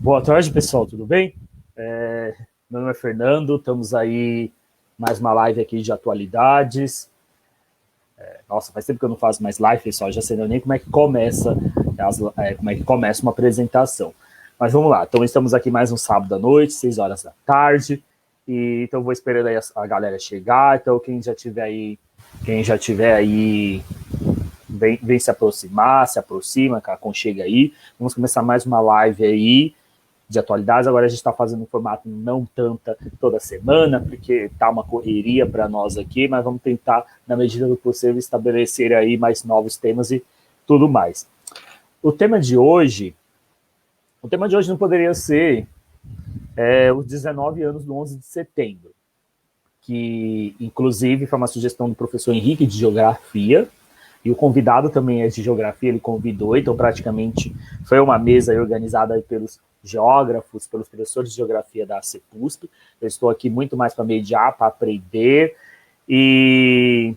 Boa tarde, pessoal, tudo bem? Meu nome é Fernando, estamos aí mais uma live aqui de atualidades. Nossa, faz tempo que eu não faço mais live, pessoal, já sei nem como é que começa, como é que começa uma apresentação. Mas vamos lá, então estamos aqui mais um sábado à noite, 6 horas da tarde, e então vou esperando aí a galera chegar, então quem já tiver aí vem se aproximar, se aproxima, aconchega aí. Vamos começar mais uma live aí de atualidades. Agora a gente está fazendo um formato não tanta toda semana, porque tá uma correria para nós aqui, mas vamos tentar, na medida do possível, estabelecer aí mais novos temas e tudo mais. O tema de hoje não poderia ser os 19 anos do 11 de setembro, que inclusive foi uma sugestão do professor Henrique de Geografia, e o convidado também é de Geografia, ele convidou, então praticamente foi uma mesa organizada pelos geógrafos, pelos professores de Geografia da CEPUSP. Eu estou aqui muito mais para mediar, para aprender, e...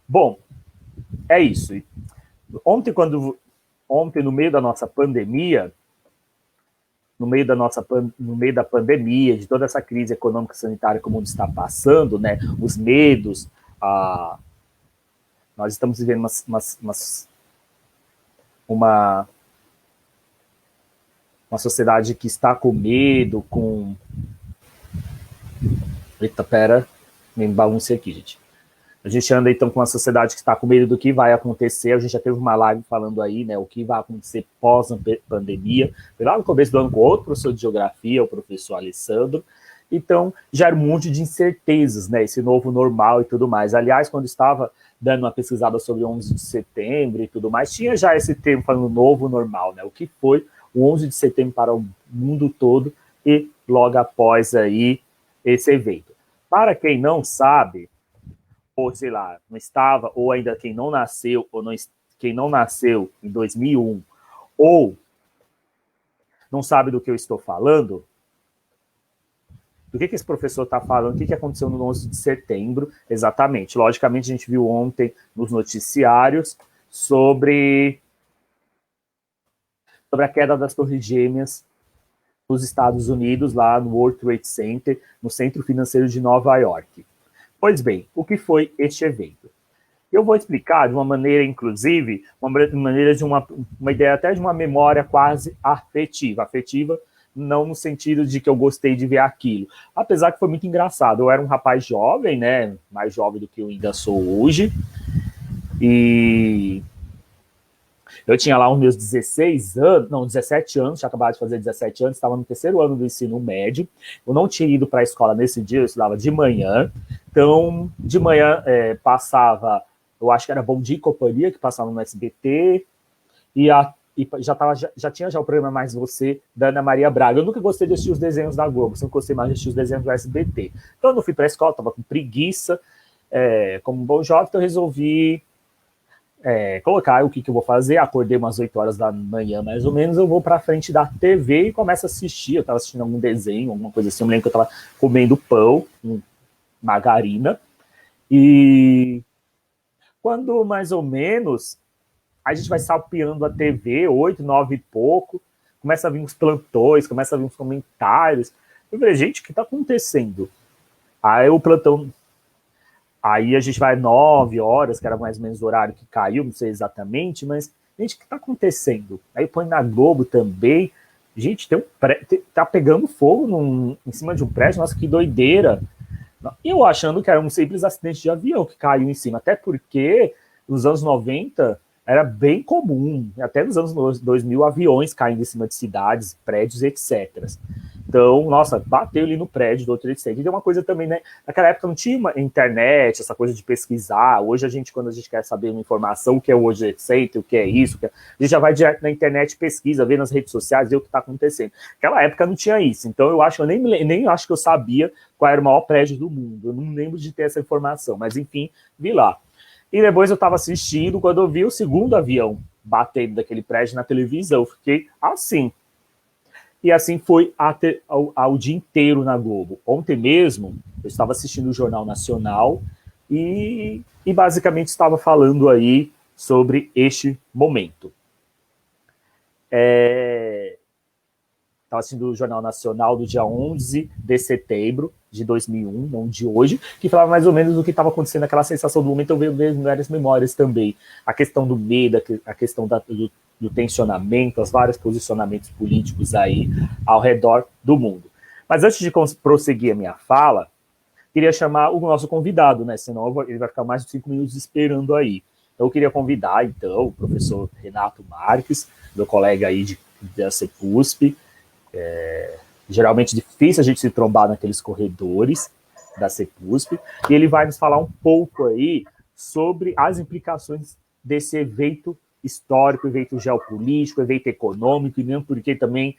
Bom, é isso. Ontem, no meio da nossa pandemia, no meio da pandemia, de toda essa crise econômica e sanitária que o mundo está passando, né, os medos, nós estamos vivendo uma sociedade que está com medo, com... Eita, pera, me baguncei aqui, gente. A gente anda, então, com uma sociedade que está com medo do que vai acontecer. A gente já teve uma live falando aí, né, o que vai acontecer pós-pandemia. Foi lá no começo do ano com outro professor de geografia, o professor Alessandro. Então, gera um monte de incertezas, né, esse novo normal e tudo mais. Aliás, quando estava dando uma pesquisada sobre o 11 de setembro e tudo mais, tinha já esse termo falando novo normal, né, o que foi o 11 de setembro para o mundo todo e logo após aí esse evento. Para quem não sabe, ou sei lá, não estava, ou ainda quem não nasceu, quem não nasceu em 2001, ou não sabe do que eu estou falando, do que esse professor está falando, o que aconteceu no 11 de setembro, exatamente. Logicamente, a gente viu ontem nos noticiários sobre a queda das Torres Gêmeas nos Estados Unidos, lá no World Trade Center, no centro financeiro de Nova York. Pois bem, o que foi este evento? Eu vou explicar de uma maneira, inclusive, de uma ideia até de uma memória quase afetiva não no sentido de que eu gostei de ver aquilo, apesar que foi muito engraçado. Eu era um rapaz jovem, né, mais jovem do que eu ainda sou hoje, e eu tinha lá os meus 17 anos, tinha acabado de fazer 17 anos, estava no terceiro ano do ensino médio. Eu não tinha ido para a escola nesse dia, eu estudava de manhã. Então, de manhã passava, eu acho que era Bom Dia e Companhia, que passava no SBT, e já tinha o programa Mais Você, da Ana Maria Braga. Eu nunca gostei de assistir os desenhos da Globo, sempre gostei mais de assistir os desenhos do SBT. Então, eu não fui para a escola, estava com preguiça, como um bom jovem, então eu resolvi colocar o que eu vou fazer. Acordei umas 8 horas da manhã, mais ou menos, eu vou para frente da TV e começo a assistir. Eu estava assistindo algum desenho, alguma coisa assim. Eu me lembro que eu estava comendo pão, margarina, e quando mais ou menos a gente vai salpeando a TV, 8, 9 e pouco, começa a vir uns plantões, começa a vir uns comentários. Eu falei, gente, o que está acontecendo? Aí o plantão... Aí a gente vai 9 horas, que era mais ou menos o horário que caiu, não sei exatamente, mas, gente, o que está acontecendo? Aí põe na Globo também. Gente, tá pegando fogo em cima de um prédio, nossa, que doideira. Eu achando que era um simples acidente de avião que caiu em cima, até porque nos anos 90 era bem comum, até nos anos 2000, aviões caindo em cima de cidades, prédios, etc. Então, nossa, bateu ali no prédio do Trade Center. E tem uma coisa também, né? Naquela época não tinha uma internet, essa coisa de pesquisar. Hoje quando a gente quer saber uma informação, o que é o World Trade Center, o que é isso, a gente já vai direto na internet, pesquisa, vê nas redes sociais, vê o que está acontecendo. Naquela época não tinha isso. Então, eu nem acho que eu sabia qual era o maior prédio do mundo. Eu não lembro de ter essa informação, mas enfim, vi lá. E depois eu estava assistindo, quando eu vi o segundo avião batendo daquele prédio na televisão, eu fiquei assim. E assim foi ao dia inteiro na Globo. Ontem mesmo, eu estava assistindo o Jornal Nacional e basicamente estava falando aí sobre este momento. estava assistindo o Jornal Nacional do dia 11 de setembro de 2001, não de hoje, que falava mais ou menos do que estava acontecendo, aquela sensação do momento. Eu vejo várias memórias também, a questão do medo, a questão do tensionamento, os vários posicionamentos políticos aí ao redor do mundo. Mas antes de prosseguir a minha fala, queria chamar o nosso convidado, né? Senão ele vai ficar mais de 5 minutos esperando aí. Então, eu queria convidar, então, o professor Renato Marques, meu colega aí da CEPUSP. Geralmente difícil a gente se trombar naqueles corredores da CEPUSP, e ele vai nos falar um pouco aí sobre as implicações desse evento histórico, evento geopolítico, evento econômico, e mesmo porque também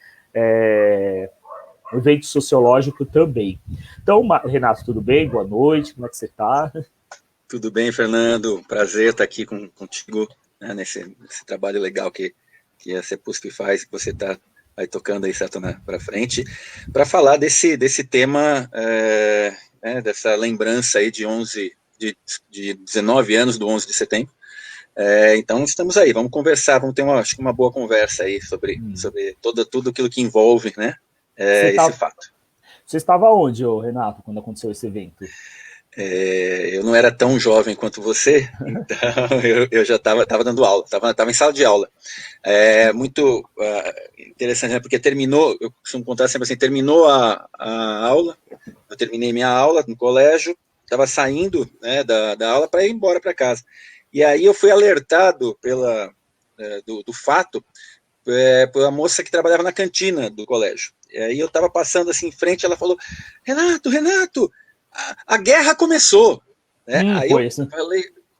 evento sociológico também. Então, Renato, tudo bem? Boa noite, como é que você está? Tudo bem, Fernando? Prazer estar aqui contigo, né, nesse trabalho legal que a CEPUSP faz, que você está aí tocando aí certo para frente, para falar desse tema, dessa lembrança aí de 19 anos do 11 de setembro. Então, estamos aí, vamos conversar, vamos ter acho que uma boa conversa aí sobre tudo aquilo que envolve, né, esse fato. Você estava onde, Renato, quando aconteceu esse evento? Eu não era tão jovem quanto você, então eu já estava dando aula, estava em sala de aula. Muito interessante, né, porque eu costumo contar sempre assim, terminou a aula, eu terminei minha aula no colégio, estava saindo, né, da aula para ir embora para casa. E aí eu fui alertado do fato pela moça que trabalhava na cantina do colégio. E aí eu estava passando assim em frente, ela falou: Renato, a guerra começou, né? Aí eu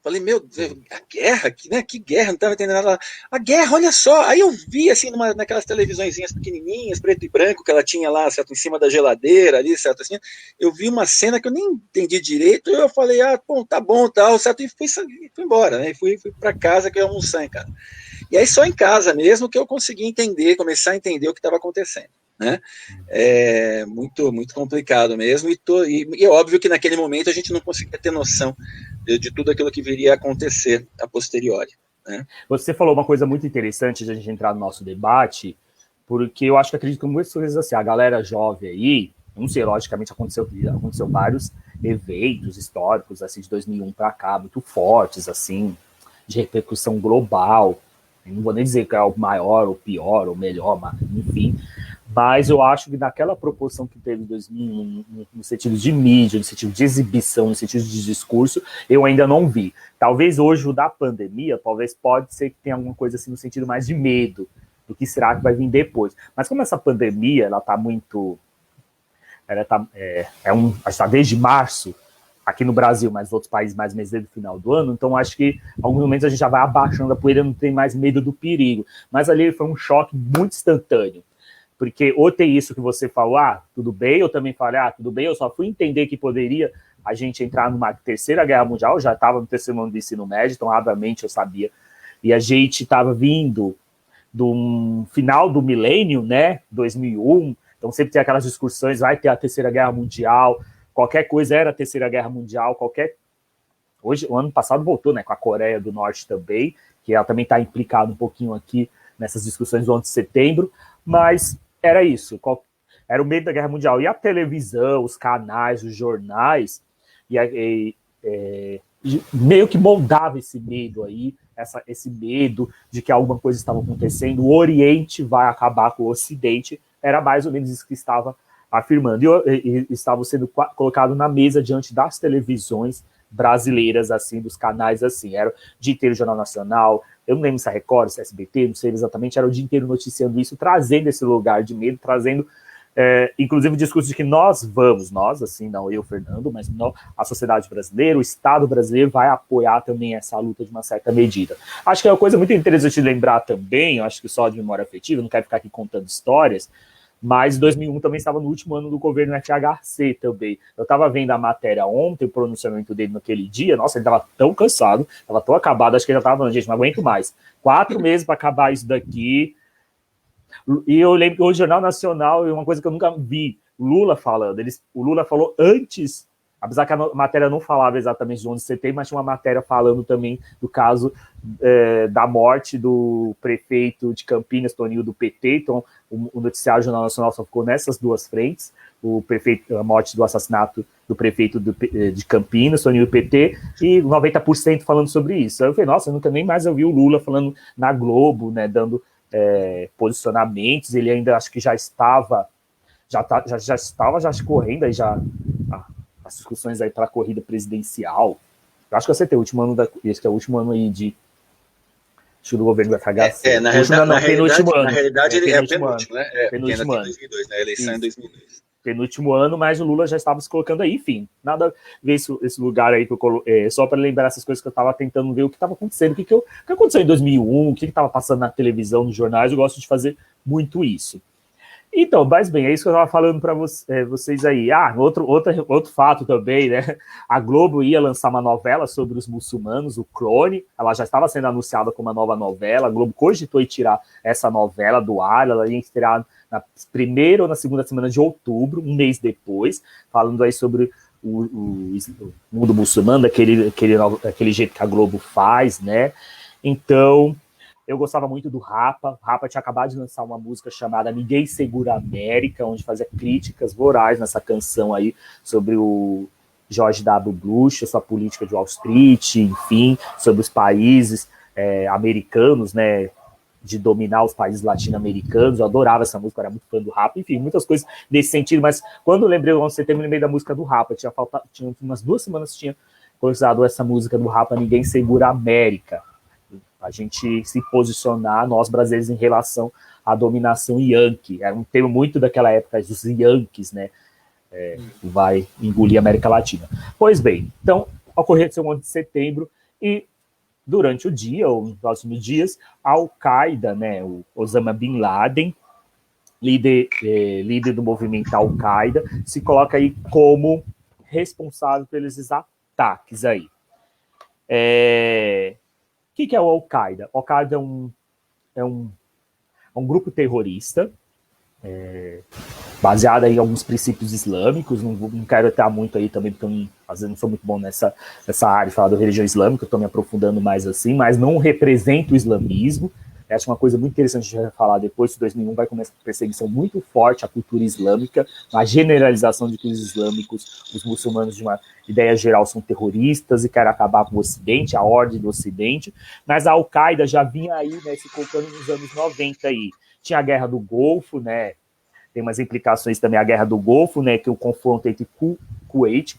falei, meu Deus, a guerra? Que guerra? Não estava entendendo nada. A guerra, olha só. Aí eu vi, assim, naquelas televisõezinhas pequenininhas, preto e branco, que ela tinha lá, certo, em cima da geladeira ali, certo, assim. Eu vi uma cena que eu nem entendi direito. Eu falei, bom, tá bom, tal, certo, e fui embora, né? Fui para casa que eu ia almoçar em casa. E aí só em casa mesmo que eu consegui começar a entender o que estava acontecendo, né? Muito, muito complicado mesmo, e é óbvio que naquele momento a gente não conseguia ter noção de tudo aquilo que viria a acontecer a posteriori, né? Você falou uma coisa muito interessante de a gente entrar no nosso debate, porque eu acho que acredito que muitas coisas assim, a galera jovem aí, não sei, logicamente aconteceu vários eventos históricos assim de 2001 para cá, muito fortes assim, de repercussão global. Não vou nem dizer que é o maior, ou pior, ou melhor, mas, enfim. Mas eu acho que naquela proporção que teve em 2001, no sentido de mídia, no sentido de exibição, no sentido de discurso, eu ainda não vi. Talvez hoje o da pandemia, pode ser que tenha alguma coisa assim no sentido mais de medo do que será que vai vir depois. Mas como essa pandemia, ela está muito... está desde março, aqui no Brasil, mas outros países mais meses desde o final do ano, então acho que em alguns momentos a gente já vai abaixando a poeira, não tem mais medo do perigo. Mas ali foi um choque muito instantâneo, porque ou tem isso que você falou, tudo bem, eu também falei, tudo bem, eu só fui entender que poderia a gente entrar numa terceira guerra mundial, eu já estava no terceiro ano do ensino médio, então obviamente eu sabia, e a gente estava vindo do final do milênio, né, 2001, então sempre tem aquelas discussões, vai ter a terceira guerra mundial, qualquer coisa era a terceira guerra mundial, Hoje, o ano passado voltou, né, com a Coreia do Norte também, que ela também está implicada um pouquinho aqui nessas discussões do 11 de setembro, mas era isso, era o medo da guerra mundial. E a televisão, os canais, os jornais, meio que moldava esse medo aí, esse medo de que alguma coisa estava acontecendo, o Oriente vai acabar com o Ocidente, era mais ou menos isso que estava afirmando, e estava sendo colocado na mesa diante das televisões brasileiras, assim, dos canais, assim, era o dia inteiro Jornal Nacional, eu não lembro se é Record, se é SBT, não sei exatamente, era o dia inteiro noticiando isso, trazendo esse lugar de medo, trazendo, inclusive o discurso de que nós, assim, não eu, Fernando, mas não, a sociedade brasileira, o Estado brasileiro vai apoiar também essa luta de uma certa medida. Acho que é uma coisa muito interessante de lembrar também, eu acho que só de memória afetiva, não quero ficar aqui contando histórias, mas 2001 também estava no último ano do governo FHC também. Eu estava vendo a matéria ontem, o pronunciamento dele naquele dia, nossa, ele estava tão cansado, estava tão acabado, acho que ele já estava falando, gente, não aguento mais. 4 meses para acabar isso daqui. E eu lembro que o Jornal Nacional, uma coisa que eu nunca vi, Lula falando, o Lula falou antes apesar que a matéria não falava exatamente de 11 de setembro, mas tinha uma matéria falando também do caso da morte do prefeito de Campinas, Toninho, do PT. Então, o noticiário Jornal Nacional só ficou nessas duas frentes, a morte do assassinato do prefeito de Campinas, Toninho, do PT, e 90% falando sobre isso. Aí eu falei, nossa, eu nunca nem mais ouvi o Lula falando na Globo, né, dando posicionamentos. Ele ainda, acho que já estava correndo aí as discussões aí para a corrida presidencial. Eu acho que você tem o último ano esse que é o último ano aí do governo do FHC. Na realidade ele é o penúltimo, né? Porque ainda tem 2002, né? A eleição em 2002. Penúltimo ano, mas o Lula já estava se colocando aí, enfim, nada a ver esse lugar aí, só para lembrar essas coisas que eu estava tentando ver o que estava acontecendo, o que aconteceu em 2001, o que estava passando na televisão, nos jornais. Eu gosto de fazer muito isso. Então, mas bem, é isso que eu estava falando para vocês aí. Outro fato também, né? A Globo ia lançar uma novela sobre os muçulmanos, o Clone. Ela já estava sendo anunciada como uma nova novela. A Globo cogitou em tirar essa novela do ar. Ela ia estrear na primeira ou na segunda semana de outubro, um mês depois, falando aí sobre o mundo muçulmano, daquele jeito que a Globo faz, né? Então, eu gostava muito do Rapa. O Rapa tinha acabado de lançar uma música chamada Ninguém Segura a América, onde fazia críticas vorazes nessa canção aí sobre o George W. Bush, a sua política de Wall Street, enfim, sobre os países americanos, né, de dominar os países latino-americanos. Eu adorava essa música, eu era muito fã do Rapa, enfim, muitas coisas nesse sentido, mas quando eu lembrei do 11 de setembro, eu lembrei da música do Rapa. Tinha umas 2 semanas tinha usado essa música do Rapa, Ninguém Segura a América. A gente se posicionar, nós brasileiros, em relação à dominação Yankee. Era um termo muito daquela época, dos Yankees, né? Vai engolir a América Latina. Pois bem, então, ocorreu o 11 de setembro e durante o dia, ou nos próximos dias, a Al-Qaeda, né, o Osama Bin Laden, líder do movimento Al-Qaeda, se coloca aí como responsável pelos ataques aí. O que é o Al-Qaeda? O Al-Qaeda é um grupo terrorista baseado em alguns princípios islâmicos. Não quero entrar muito aí também, porque eu não sou muito bom nessa área de falar da religião islâmica, eu estou me aprofundando mais assim, mas não representa o islamismo. Acho uma coisa muito interessante de falar depois. Em 2001 vai começar uma perseguição muito forte à cultura islâmica, uma generalização de que os islâmicos, os muçulmanos, de uma ideia geral, são terroristas e querem acabar com o Ocidente, a ordem do Ocidente. Mas a Al-Qaeda já vinha aí, né, se colocando nos anos 90 aí. Tinha a Guerra do Golfo, né? Tem umas implicações também a Guerra do Golfo, né? Que é o confronto entre Kuwait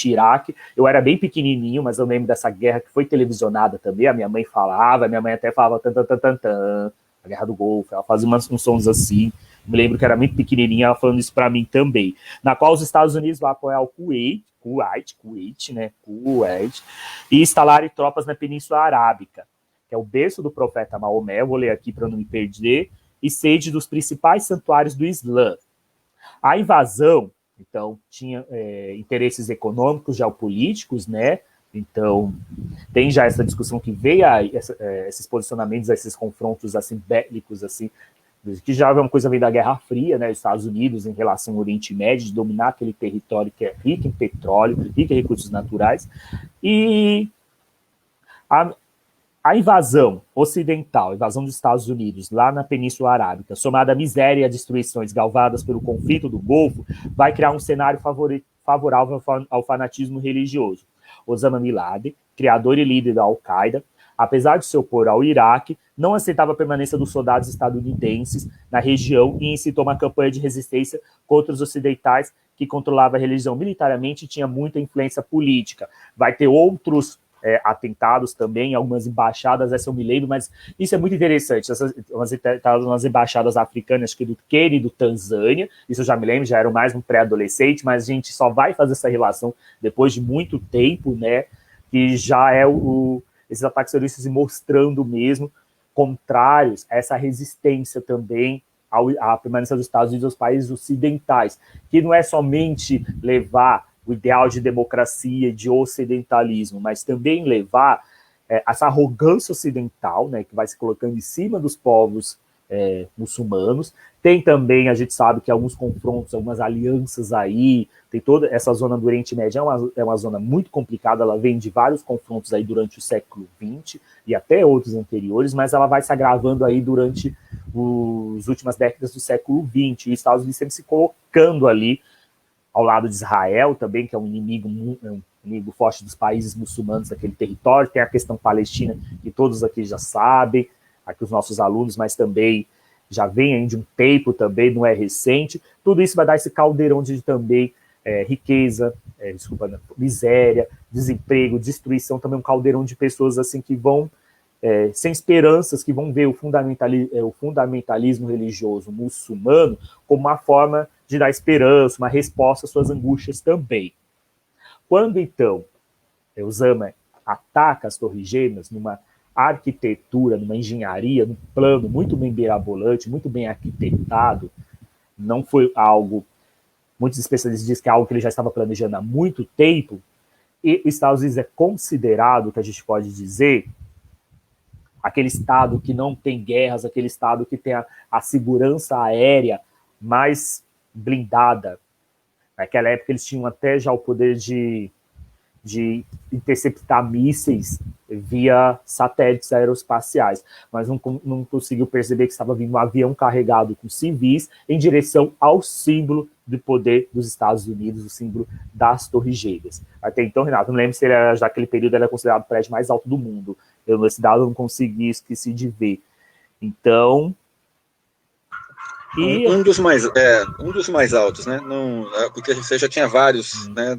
e Iraque. Eu era bem pequenininho, mas eu lembro dessa guerra que foi televisionada também. A minha mãe falava, minha mãe até falava a Guerra do Golfo. Ela fazia uns sons assim. Me lembro que era muito pequenininha, ela falando isso para mim também. Na qual os Estados Unidos vão apoiar o Kuwait, e instalarem tropas na Península Arábica, que é o berço do profeta Maomé. Eu vou ler aqui para não me perder. E sede dos principais santuários do Islã. A invasão, então, tinha interesses econômicos, geopolíticos, né? Então, tem já essa discussão que veio esses posicionamentos, esses confrontos assim, bélicos, assim, que já é uma coisa vem da Guerra Fria, né? Os Estados Unidos em relação ao Oriente Médio, de dominar aquele território que é rico em petróleo, rico em recursos naturais. E a invasão ocidental, a invasão dos Estados Unidos lá na Península Arábica, somada à miséria e a destruições galvadas pelo conflito do Golfo, vai criar um cenário favorável ao fanatismo religioso. Osama Bin Laden, criador e líder da Al-Qaeda, apesar de se opor ao Iraque, não aceitava a permanência dos soldados estadunidenses na região e incitou uma campanha de resistência contra os ocidentais que controlava a religião militarmente e tinha muita influência política. Vai ter outros atentados também, algumas embaixadas, essa eu me lembro, mas isso é muito interessante. Umas embaixadas africanas, acho que do Quênia e do Tanzânia, isso eu já me lembro, já era mais um pré-adolescente, mas a gente só vai fazer essa relação depois de muito tempo, né, que já é esses ataques terroristas se mostrando mesmo contrários a essa resistência também à permanência dos Estados Unidos aos países ocidentais, que não é somente levar o ideal de democracia e de ocidentalismo, mas também levar essa arrogância ocidental, né, que vai se colocando em cima dos povos muçulmanos, Tem também, a gente sabe que alguns confrontos, algumas alianças aí, tem toda essa zona do Oriente Médio, é uma zona muito complicada, ela vem de vários confrontos aí durante o século XX e até outros anteriores, mas ela vai se agravando aí durante as últimas décadas do século XX, e os Estados Unidos sempre se colocando ali ao lado de Israel também, que é um inimigo forte dos países muçulmanos daquele território. Tem a questão palestina, que todos aqui já sabem, aqui os nossos alunos, mas também já vem aí de um tempo também, não é recente. Tudo isso vai dar esse caldeirão de também riqueza, miséria, desemprego, destruição, também um caldeirão de pessoas assim que vão sem esperanças, que vão ver o fundamentalismo religioso muçulmano como uma forma de dar esperança, uma resposta às suas angústias também. Quando, então, Osama ataca as Torres Gêmeas numa arquitetura, numa engenharia, num plano muito bem mirabolante, muito bem arquitetado, não foi algo, muitos especialistas dizem que é algo que ele já estava planejando há muito tempo, e os Estados Unidos é considerado, que a gente pode dizer, aquele estado que não tem guerras, aquele estado que tem a segurança aérea mais blindada. Naquela época eles tinham até já o poder de interceptar mísseis via satélites aeroespaciais, mas não conseguiu perceber que estava vindo um avião carregado com civis em direção ao símbolo do poder dos Estados Unidos, o símbolo das Torres Gêmeas. Até então, Renato, não lembro se ele era, já naquele período ele era considerado o prédio mais alto do mundo. Esse dado eu não consegui, esqueci de ver. Então... Um dos mais altos, né? Não, porque você já tinha vários, né?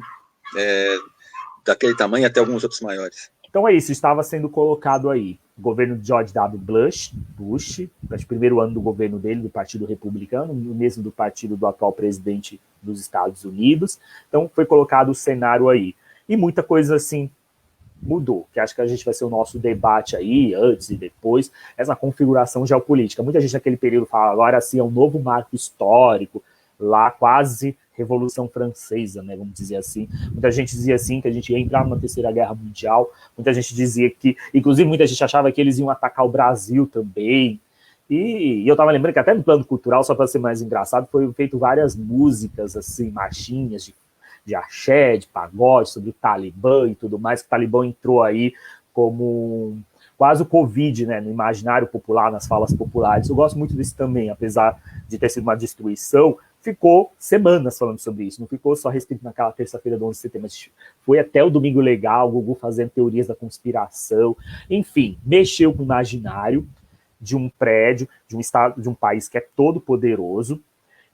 Daquele tamanho até alguns outros maiores. Então é isso, estava sendo colocado aí o governo de George W. Bush, no primeiro ano do governo dele, do Partido Republicano, mesmo do partido do atual presidente dos Estados Unidos. Então foi colocado o cenário aí. E muita coisa assim mudou, que acho que a gente vai ser o nosso debate aí, antes e depois, essa configuração geopolítica. Muita gente naquele período fala, agora sim, é um novo marco histórico, lá quase Revolução Francesa, né, vamos dizer assim. Muita gente dizia assim, que a gente ia entrar numa terceira guerra mundial, muita gente dizia que, inclusive muita gente achava que eles iam atacar o Brasil também, e eu tava lembrando que até no plano cultural, só para ser mais engraçado, foi feito várias músicas, assim, marchinhas de axé, de pagode, sobre o Talibã e tudo mais, que o Talibã entrou aí como quase o Covid, né, no imaginário popular, nas falas populares. Eu gosto muito disso também, apesar de ter sido uma destruição, ficou semanas falando sobre isso, não ficou só restrito naquela terça-feira do 11 de setembro, foi até o Domingo Legal, o Gugu fazendo teorias da conspiração, enfim, mexeu com o imaginário de um prédio, de um estado, de um país que é todo poderoso.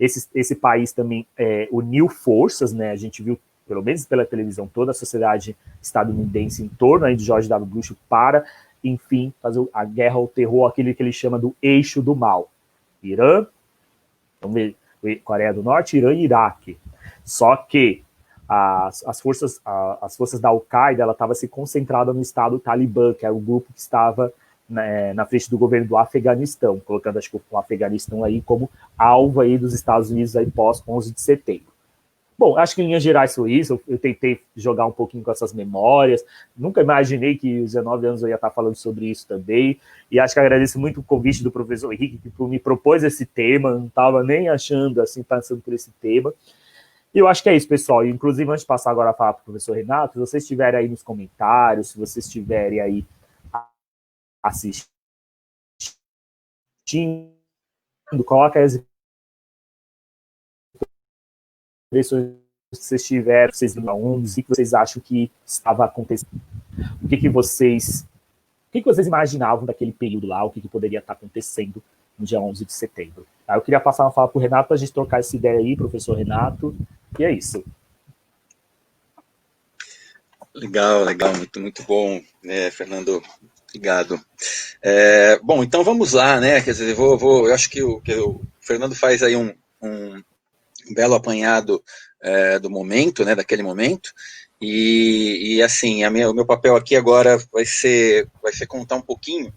Esse país também uniu forças, né? A gente viu, pelo menos pela televisão, toda a sociedade estadunidense em torno aí de George W. Bush para, enfim, fazer a guerra ao terror, aquele que ele chama do eixo do mal. Irã, vamos ver, Coreia do Norte, Irã e Iraque. Só que as forças da Al-Qaeda, ela estava se concentrada no estado Talibã, que era o grupo que estava na frente do governo do Afeganistão, colocando, acho que, o Afeganistão aí como alvo aí dos Estados Unidos aí pós 11 de setembro. Bom, acho que em linhas gerais foi isso, eu tentei jogar um pouquinho com essas memórias, nunca imaginei que aos 19 anos eu ia estar falando sobre isso também, e acho que agradeço muito o convite do professor Henrique, que me propôs esse tema, não estava nem achando, assim, passando por esse tema. E eu acho que é isso, pessoal. Inclusive, antes de passar agora a falar para o professor Renato, se vocês estiverem aí nos comentários, se vocês estiverem aí assistindo, coloca as impressões que vocês tiveram, vocês viram onde, o que vocês acham que estava acontecendo, o que vocês imaginavam daquele período lá, o que poderia estar acontecendo no dia 11 de setembro. Eu queria passar uma fala para o Renato para a gente trocar essa ideia aí, professor Renato, e é isso. Legal, muito, muito bom, Fernando, obrigado. Bom, então vamos lá, né, quer dizer, eu acho que o Fernando faz aí um belo apanhado do momento, né, daquele momento, e assim, o meu papel aqui agora vai ser contar um pouquinho,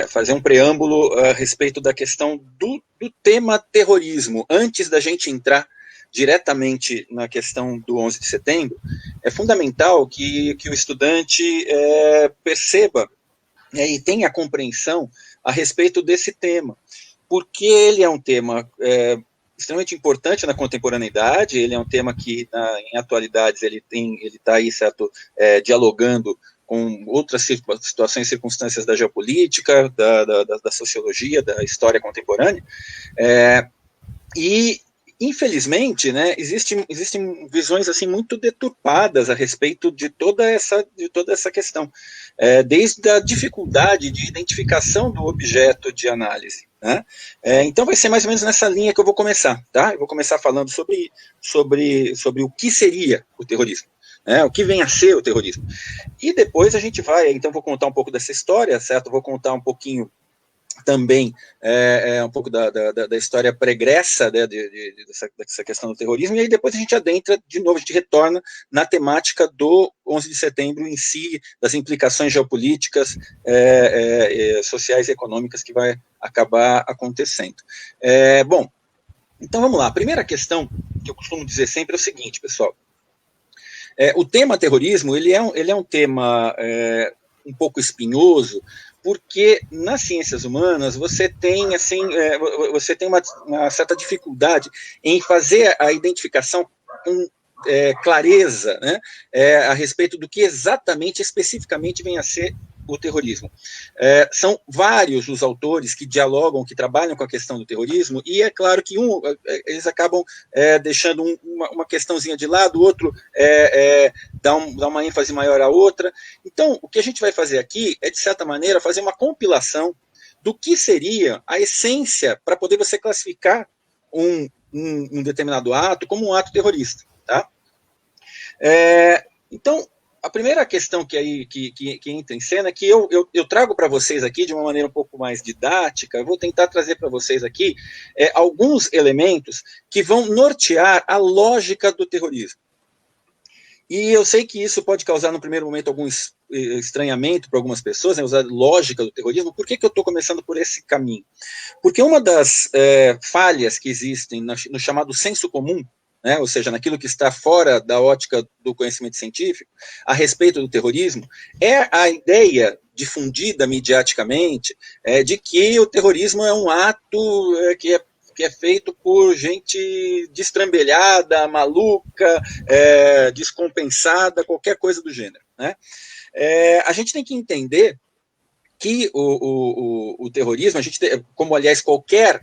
fazer um preâmbulo a respeito da questão do tema terrorismo, antes da gente entrar diretamente na questão do 11 de setembro. É fundamental que o estudante perceba e tenha compreensão a respeito desse tema. porque ele é um tema extremamente importante na contemporaneidade, ele é um tema que, em atualidades, ele está aí, certo, dialogando com outras situações e circunstâncias da geopolítica, da sociologia, da história contemporânea, e, infelizmente, né, existem visões assim muito deturpadas a respeito de toda essa questão, desde a dificuldade de identificação do objeto de análise, né? Então vai ser mais ou menos nessa linha que eu vou começar, tá? Eu vou começar falando sobre o que seria o terrorismo, né? O que vem a ser o terrorismo. E depois a gente vai, então vou contar um pouco dessa história, certo? Vou contar um pouquinho também um pouco da história pregressa, né, dessa questão do terrorismo, e aí depois a gente adentra de novo, a gente retorna na temática do 11 de setembro em si, das implicações geopolíticas, sociais e econômicas que vai acabar acontecendo. Bom, então vamos lá. A primeira questão que eu costumo dizer sempre é o seguinte, pessoal. O tema terrorismo, ele é um tema um pouco espinhoso, porque nas ciências humanas você tem assim, você tem uma certa dificuldade em fazer a identificação com clareza, né, a respeito do que exatamente, especificamente, vem a ser o terrorismo. São vários os autores que dialogam, que trabalham com a questão do terrorismo, e é claro que eles acabam deixando uma questãozinha de lado, o outro dá uma ênfase maior à outra. Então, o que a gente vai fazer aqui é, de certa maneira, fazer uma compilação do que seria a essência para poder você classificar um determinado ato como um ato terrorista, tá? Então, a primeira questão que entra em cena é que eu trago para vocês aqui, de uma maneira um pouco mais didática, eu vou tentar trazer para vocês aqui alguns elementos que vão nortear a lógica do terrorismo. E eu sei que isso pode causar, no primeiro momento, algum estranhamento para algumas pessoas, né, usar lógica do terrorismo. Por que eu estou começando por esse caminho? Porque uma das falhas que existem no chamado senso comum, né, ou seja, naquilo que está fora da ótica do conhecimento científico, a respeito do terrorismo, é a ideia difundida mediaticamente de que o terrorismo é um ato que é feito por gente destrambelhada, maluca, descompensada, qualquer coisa do gênero, né? A gente tem que entender que o terrorismo, a gente tem, como aliás qualquer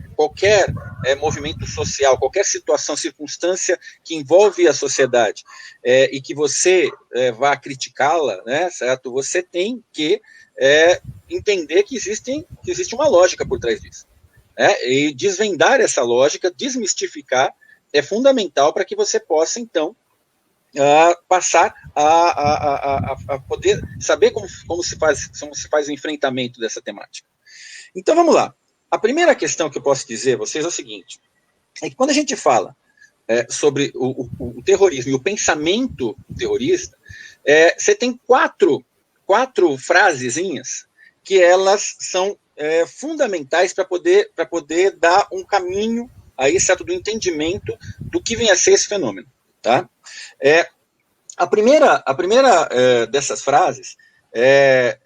movimento social, qualquer situação, circunstância que envolve a sociedade e que você vá criticá-la, né, certo? Você tem que entender que existe uma lógica por trás disso. E desvendar essa lógica, desmistificar, é fundamental para que você possa, então, passar a poder saber como se faz o enfrentamento dessa temática. Então, vamos lá. A primeira questão que eu posso dizer a vocês é o seguinte, é que quando a gente fala sobre o terrorismo e o pensamento terrorista, você tem quatro frasezinhas que elas são fundamentais para poder dar um caminho aí, certo, do entendimento do que vem a ser esse fenômeno, tá? A primeira dessas frases é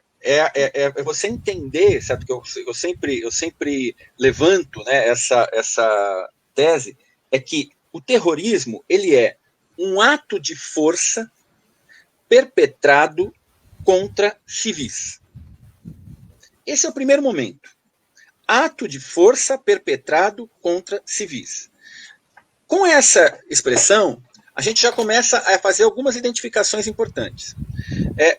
você entender, certo, que eu sempre levanto, né, essa tese, é que o terrorismo, ele é um ato de força perpetrado contra civis. Esse é o primeiro momento. Ato de força perpetrado contra civis. Com essa expressão, a gente já começa a fazer algumas identificações importantes.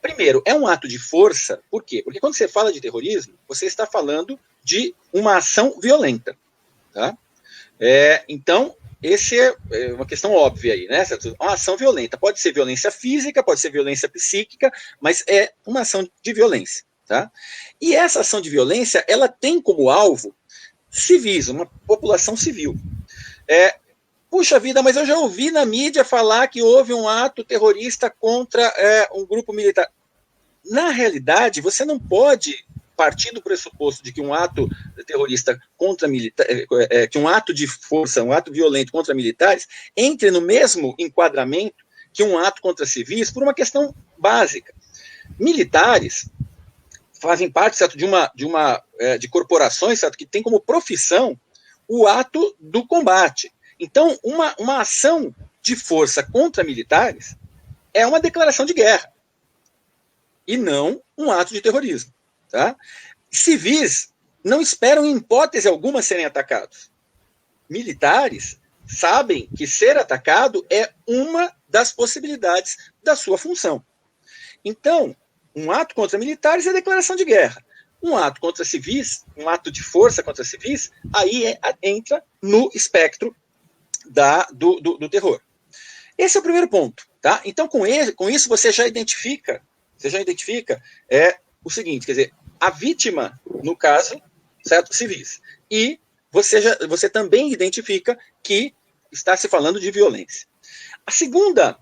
Primeiro, é um ato de força, por quê? Porque quando você fala de terrorismo, você está falando de uma ação violenta. Tá? Então, essa é uma questão óbvia aí, né? Uma ação violenta. Pode ser violência física, pode ser violência psíquica, mas é uma ação de violência. Tá? E essa ação de violência, ela tem como alvo civis, uma população civil. Puxa vida, mas eu já ouvi na mídia falar que houve um ato terrorista contra um grupo militar. Na realidade, você não pode partir do pressuposto de que um ato terrorista contra militares, que um ato de força, um ato violento contra militares, entre no mesmo enquadramento que um ato contra civis por uma questão básica. Militares fazem parte, certo, de corporações, certo, que tem como profissão o ato do combate. Então, uma ação de força contra militares é uma declaração de guerra e não um ato de terrorismo. Tá? Civis não esperam, em hipótese alguma, serem atacados. Militares sabem que ser atacado é uma das possibilidades da sua função. Então, um ato contra militares é declaração de guerra. Um ato contra civis, um ato de força contra civis, aí entra no espectro do terror. Esse é o primeiro ponto. Tá? Então, com isso, você já identifica o seguinte, quer dizer, a vítima, no caso, certo, civis. E você também identifica que está se falando de violência. A segunda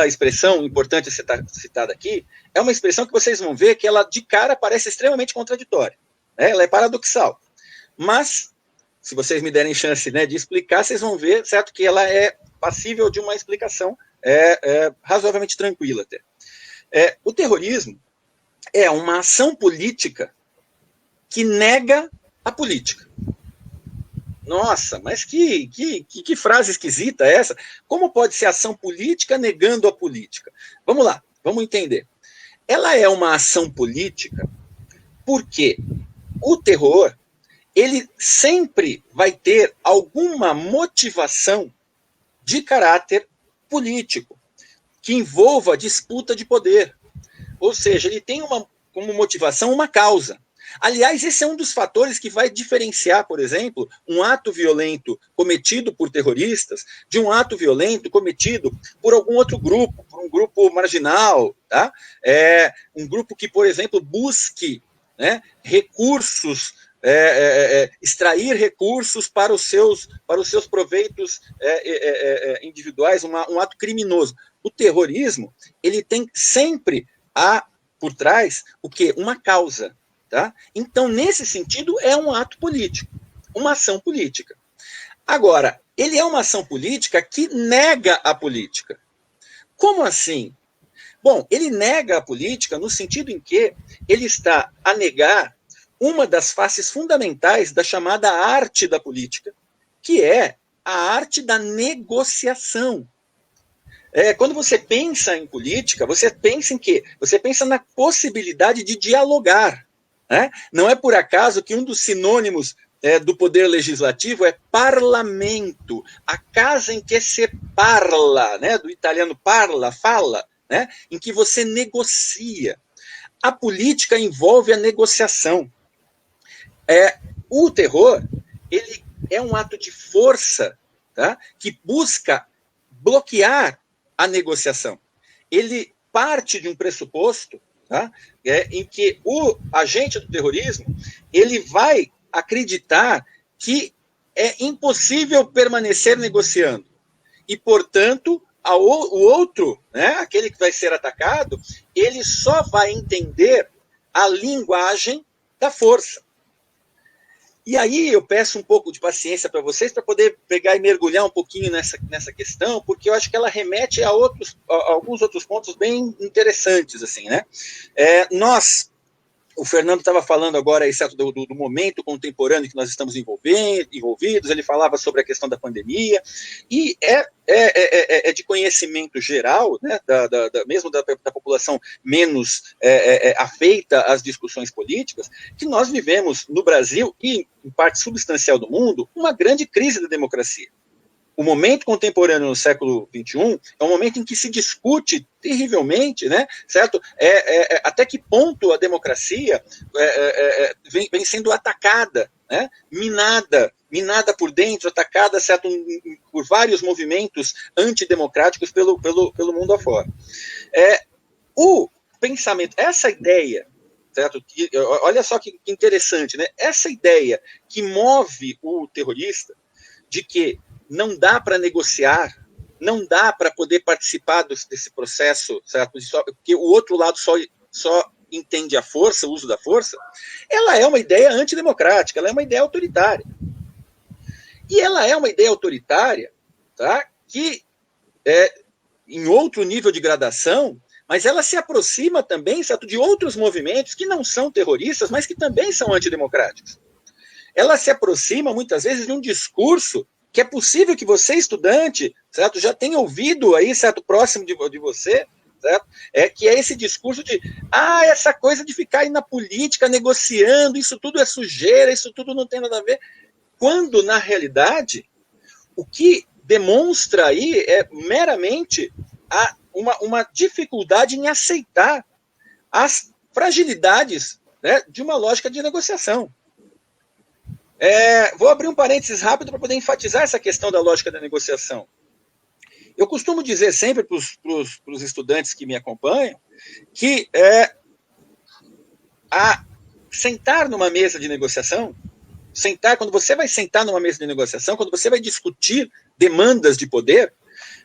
expressão importante a ser citada aqui é uma expressão que vocês vão ver que ela, de cara, parece extremamente contraditória. Né? Ela é paradoxal. Mas, se vocês me derem chance, né, de explicar, vocês vão ver, certo, que ela é passível de uma explicação razoavelmente tranquila até. O terrorismo é uma ação política que nega a política. Nossa, mas que frase esquisita é essa? Como pode ser ação política negando a política? Vamos lá, vamos entender. Ela é uma ação política porque o terror, ele sempre vai ter alguma motivação de caráter político, que envolva disputa de poder. Ou seja, ele tem como motivação uma causa. Aliás, esse é um dos fatores que vai diferenciar, por exemplo, um ato violento cometido por terroristas de um ato violento cometido por algum outro grupo, por um grupo marginal, tá? Um grupo que, por exemplo, busque, né, recursos, extrair recursos para os seus proveitos individuais, um ato criminoso. O terrorismo, ele tem sempre por trás o quê? Uma causa. Tá? Então, nesse sentido, é um ato político, uma ação política. Agora, ele é uma ação política que nega a política. Como assim? Bom, ele nega a política no sentido em que ele está a negar uma das faces fundamentais da chamada arte da política, que é a arte da negociação. Quando você pensa em política, você pensa em quê? Você pensa na possibilidade de dialogar. Não é por acaso que um dos sinônimos do poder legislativo é parlamento, a casa em que se parla, né? Do italiano parla, fala, né? Em que você negocia. A política envolve a negociação. O terror, ele é um ato de força, tá? Que busca bloquear a negociação. Ele parte de um pressuposto, tá? Em que o agente do terrorismo ele vai acreditar que é impossível permanecer negociando. E, portanto, o outro, né, aquele que vai ser atacado, ele só vai entender a linguagem da força. E aí eu peço um pouco de paciência para vocês para poder pegar e mergulhar um pouquinho nessa questão, porque eu acho que ela remete a alguns outros pontos bem interessantes, assim, né? O Fernando estava falando agora aí, certo, do momento contemporâneo que nós estamos envolvidos, ele falava sobre a questão da pandemia, e é de conhecimento geral, né, mesmo da população menos afeita às discussões políticas, que nós vivemos no Brasil e em parte substancial do mundo uma grande crise da democracia. O momento contemporâneo no século XXI é um momento em que se discute terrivelmente, né, certo? Até que ponto a democracia vem sendo atacada, né, minada por dentro, atacada, certo, por vários movimentos antidemocráticos pelo mundo afora. O pensamento, essa ideia, certo? Olha só que interessante, né? Essa ideia que move o terrorista de que não dá para negociar, não dá para poder participar desse processo, certo? Porque o outro lado só entende a força, o uso da força, ela é uma ideia antidemocrática, ela é uma ideia autoritária. E ela é uma ideia autoritária, tá? Que, em outro nível de gradação, mas ela se aproxima também, certo, de outros movimentos que não são terroristas, mas que também são antidemocráticos. Ela se aproxima, muitas vezes, de um discurso que é possível que você, estudante, certo, já tenha ouvido aí, certo, próximo de você, certo? Que é esse discurso de, essa coisa de ficar aí na política, negociando, isso tudo é sujeira, isso tudo não tem nada a ver. Quando, na realidade, o que demonstra aí é meramente uma dificuldade em aceitar as fragilidades, né, de uma lógica de negociação. Vou abrir um parênteses rápido para poder enfatizar essa questão da lógica da negociação. Eu costumo dizer sempre para os estudantes que me acompanham que sentar numa mesa de negociação, quando você vai sentar numa mesa de negociação, quando você vai discutir demandas de poder,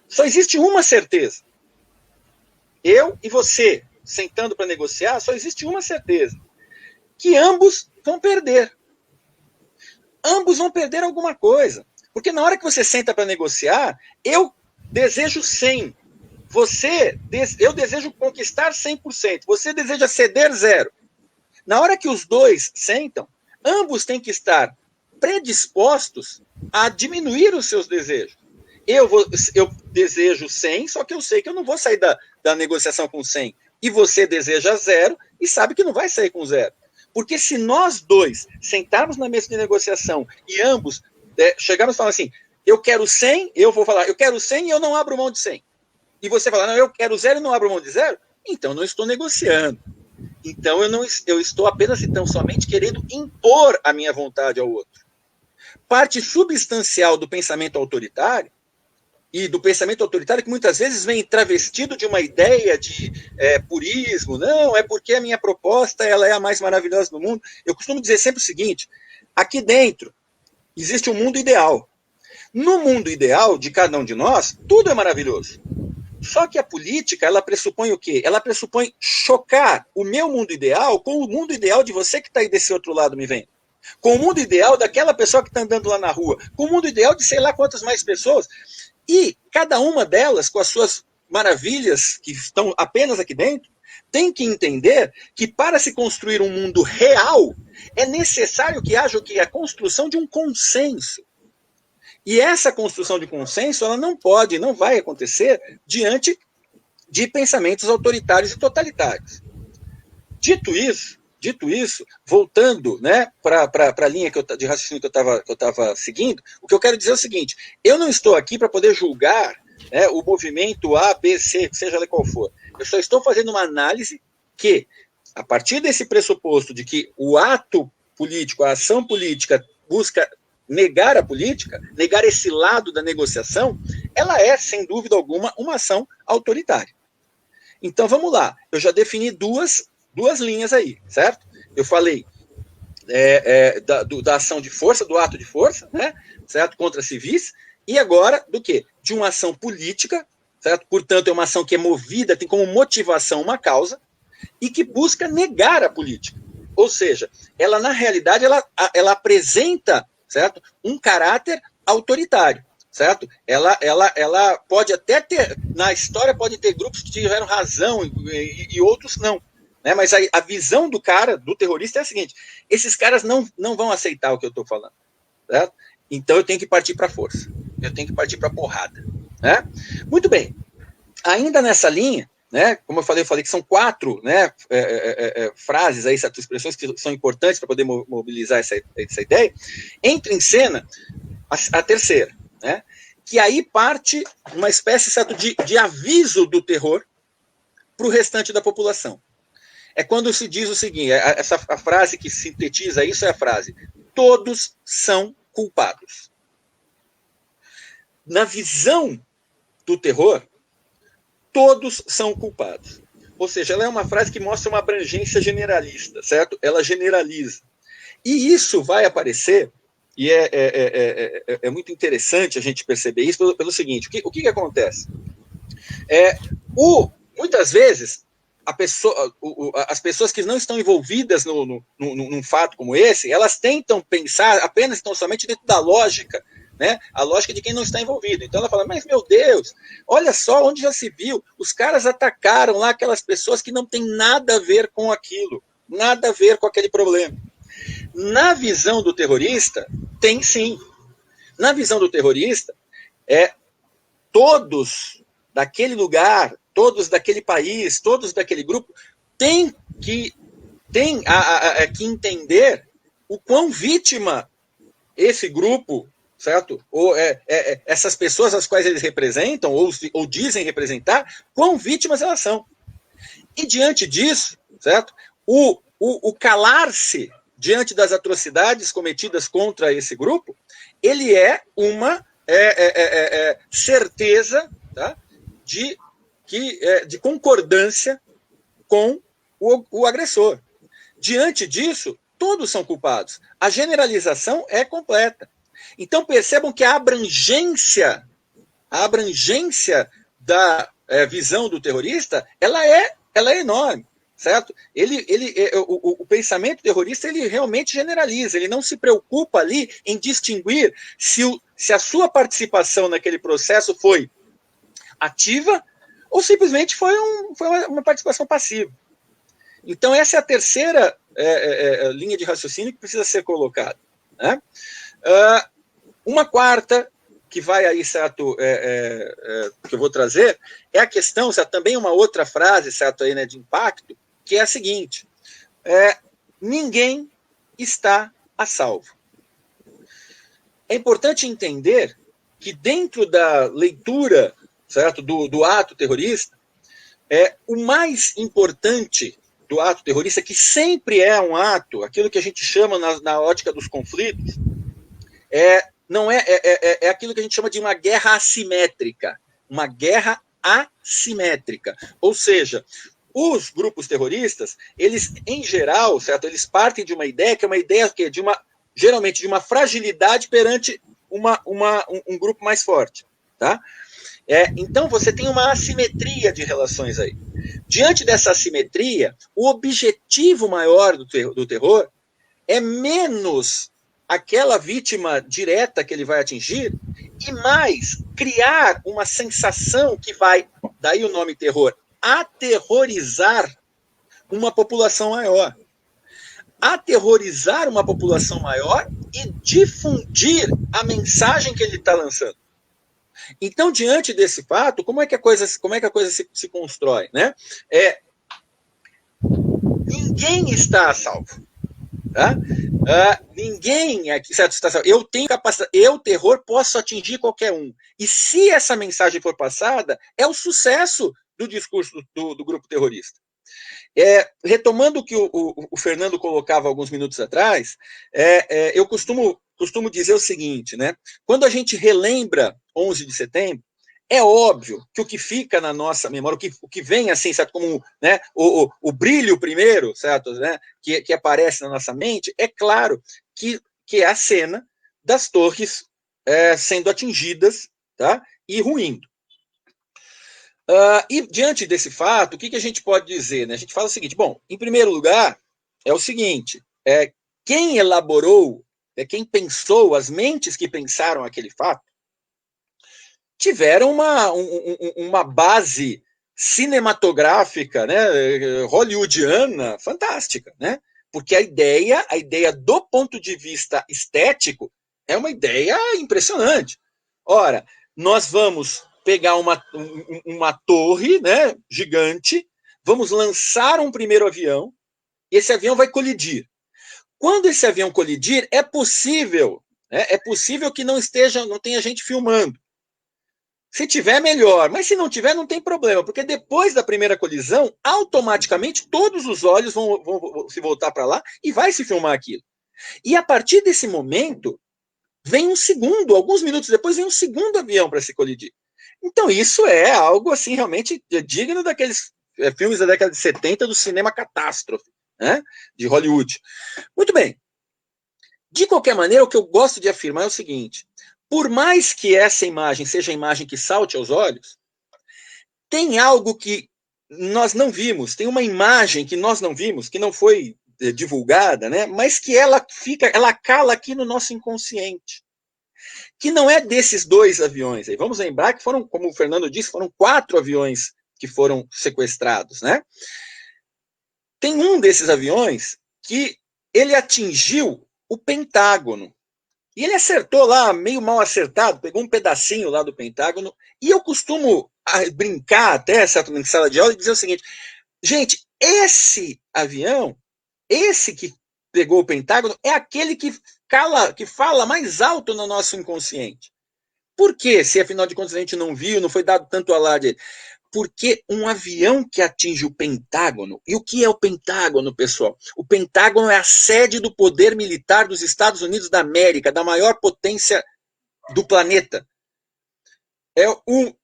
só existe uma certeza. Eu e você, sentando para negociar, só existe uma certeza. Que ambos vão perder. Ambos vão perder alguma coisa. Porque na hora que você senta para negociar, eu desejo 100. Eu desejo conquistar 100%. Você deseja ceder 0. Na hora que os dois sentam, ambos têm que estar predispostos a diminuir os seus desejos. Eu desejo 100, só que eu sei que eu não vou sair da negociação com 100. E você deseja 0 e sabe que não vai sair com 0. Porque se nós dois sentarmos na mesa de negociação e ambos chegarmos e falar assim, eu quero 100, eu vou falar, eu quero 100 e eu não abro mão de 100. E você falar, não, eu quero 0 e não abro mão de 0, então não estou negociando. Então eu estou apenas, então, somente querendo impor a minha vontade ao outro. Parte substancial do pensamento autoritário, e do pensamento autoritário que muitas vezes vem travestido de uma ideia de purismo, não, é porque a minha proposta ela é a mais maravilhosa do mundo. Eu costumo dizer sempre o seguinte, aqui dentro existe um mundo ideal. No mundo ideal de cada um de nós, tudo é maravilhoso. Só que a política, ela pressupõe o quê? Ela pressupõe chocar o meu mundo ideal com o mundo ideal de você que está aí desse outro lado me vendo. Com o mundo ideal daquela pessoa que está andando lá na rua. Com o mundo ideal de sei lá quantas mais pessoas. E cada uma delas, com as suas maravilhas que estão apenas aqui dentro, tem que entender que para se construir um mundo real, é necessário que haja a construção de um consenso. E essa construção de consenso, ela não vai acontecer diante de pensamentos autoritários e totalitários. Dito isso, voltando, né, para a linha de raciocínio que eu estava seguindo, o que eu quero dizer é o seguinte, eu não estou aqui para poder julgar, né, o movimento A, B, C, seja lá qual for. Eu só estou fazendo uma análise que, a partir desse pressuposto de que o ato político, a ação política busca negar a política, negar esse lado da negociação, ela é, sem dúvida alguma, uma ação autoritária. Então, vamos lá. Eu já defini duas linhas aí, certo? Eu falei da ação de força, do ato de força, né? Certo? Contra civis, e agora do quê? De uma ação política, certo? Portanto, é uma ação que é movida, tem como motivação uma causa, e que busca negar a política. Ou seja, ela, na realidade, ela apresenta, certo? Um caráter autoritário. Certo? Ela pode até ter, na história pode ter grupos que tiveram razão e outros não. Né? Mas a visão do cara, do terrorista, é a seguinte: esses caras não vão aceitar o que eu estou falando. Certo? Então eu tenho que partir para a força. Eu tenho que partir para a porrada. Né? Muito bem. Ainda nessa linha, né, como eu falei que são 4, né, frases, aí, certas expressões que são importantes para poder mobilizar essa ideia, entra em cena a terceira. Né? Que aí parte uma espécie, certo, de aviso do terror para o restante da população. É quando se diz o seguinte, a frase que sintetiza isso é a frase: todos são culpados. Na visão do terror, todos são culpados. Ou seja, ela é uma frase que mostra uma abrangência generalista, certo? Ela generaliza. E isso vai aparecer. E é muito interessante a gente perceber isso pelo seguinte, o que acontece? Muitas vezes, as pessoas que não estão envolvidas num fato como esse, elas tentam pensar apenas, então, somente dentro da lógica, né, a lógica de quem não está envolvido. Então ela fala, mas meu Deus, olha só onde já se viu, os caras atacaram lá aquelas pessoas que não tem nada a ver com aquilo, nada a ver com aquele problema. Na visão do terrorista, tem sim. Na visão do terrorista, todos daquele lugar, todos daquele país, todos daquele grupo, têm que entender o quão vítima esse grupo, certo? Ou essas pessoas às quais eles representam, ou dizem representar, quão vítimas elas são. E diante disso, certo? O calar-se diante das atrocidades cometidas contra esse grupo, ele é uma certeza, tá? de concordância com o agressor. Diante disso, todos são culpados. A generalização é completa. Então percebam que a abrangência da visão do terrorista, ela é enorme, certo? O pensamento terrorista, ele realmente generaliza, ele não se preocupa ali em distinguir se a sua participação naquele processo foi ativa ou simplesmente foi uma participação passiva. Então, essa é a terceira linha de raciocínio que precisa ser colocada. Né? Uma quarta, que vai aí, certo, que eu vou trazer, é a questão, certo, também uma outra frase, certo, aí, né, de impacto, que é a seguinte, ninguém está a salvo. É importante entender que dentro da leitura, certo, do ato terrorista, o mais importante do ato terrorista, que sempre é um ato, aquilo que a gente chama na ótica dos conflitos, não é aquilo que a gente chama de uma guerra assimétrica. Uma guerra assimétrica. Ou seja, os grupos terroristas, eles, em geral, certo, eles partem de uma ideia que é uma ideia geralmente de uma fragilidade perante um grupo mais forte. Tá? Então, você tem uma assimetria de relações aí. Diante dessa assimetria, o objetivo maior do terror é menos aquela vítima direta que ele vai atingir e mais criar uma sensação que vai, daí o nome terror, aterrorizar uma população maior. Aterrorizar uma população maior e difundir a mensagem que ele está lançando. Então, diante desse fato, como é que a coisa se constrói? Né? Ninguém está a salvo. Tá? Ninguém aqui, certo, está salvo. Eu tenho capacidade, terror, posso atingir qualquer um. E se essa mensagem for passada, é o sucesso do discurso do grupo terrorista. Retomando o que o Fernando colocava alguns minutos atrás, eu costumo dizer o seguinte, né? Quando a gente relembra 11 de setembro, é óbvio que o que fica na nossa memória, o que vem assim, certo, como, né, o brilho primeiro, certo, né, que aparece na nossa mente, é claro que é a cena das torres sendo atingidas, tá, e ruindo. E diante desse fato, o que a gente pode dizer? Né? A gente fala o seguinte, bom, em primeiro lugar, é o seguinte, quem elaborou, quem pensou, as mentes que pensaram aquele fato, tiveram uma base cinematográfica, né, hollywoodiana, fantástica, né? Porque a ideia do ponto de vista estético é uma ideia impressionante. Ora, nós vamos pegar uma torre, né, gigante, vamos lançar um primeiro avião, e esse avião vai colidir. Quando esse avião colidir, é possível que não tenha gente filmando. Se tiver, melhor. Mas se não tiver, não tem problema. Porque depois da primeira colisão, automaticamente todos os olhos vão se voltar para lá e vai se filmar aquilo. E a partir desse momento, vem um segundo, alguns minutos depois, vem um segundo avião para se colidir. Então isso é algo assim realmente digno daqueles filmes da década de 70 do cinema catástrofe, né, de Hollywood. Muito bem. De qualquer maneira, o que eu gosto de afirmar é o seguinte: por mais que essa imagem seja a imagem que salte aos olhos, tem algo que nós não vimos, tem uma imagem que nós não vimos, que não foi divulgada, né, mas que ela cala aqui no nosso inconsciente. que não é desses 2 aviões. Aí vamos lembrar que foram, como o Fernando disse, foram 4 aviões que foram sequestrados, né? Tem um desses aviões que ele atingiu o Pentágono. E ele acertou lá, meio mal acertado, pegou um pedacinho lá do Pentágono. E eu costumo brincar até, certo, em sala de aula, e dizer o seguinte: gente, esse avião, esse que pegou o Pentágono, é aquele que fala mais alto no nosso inconsciente. Por quê? Se afinal de contas a gente não viu, não foi dado tanto alarde. Porque um avião que atinge o Pentágono, e o que é o Pentágono, pessoal? O Pentágono é a sede do poder militar dos Estados Unidos da América, da maior potência do planeta. É o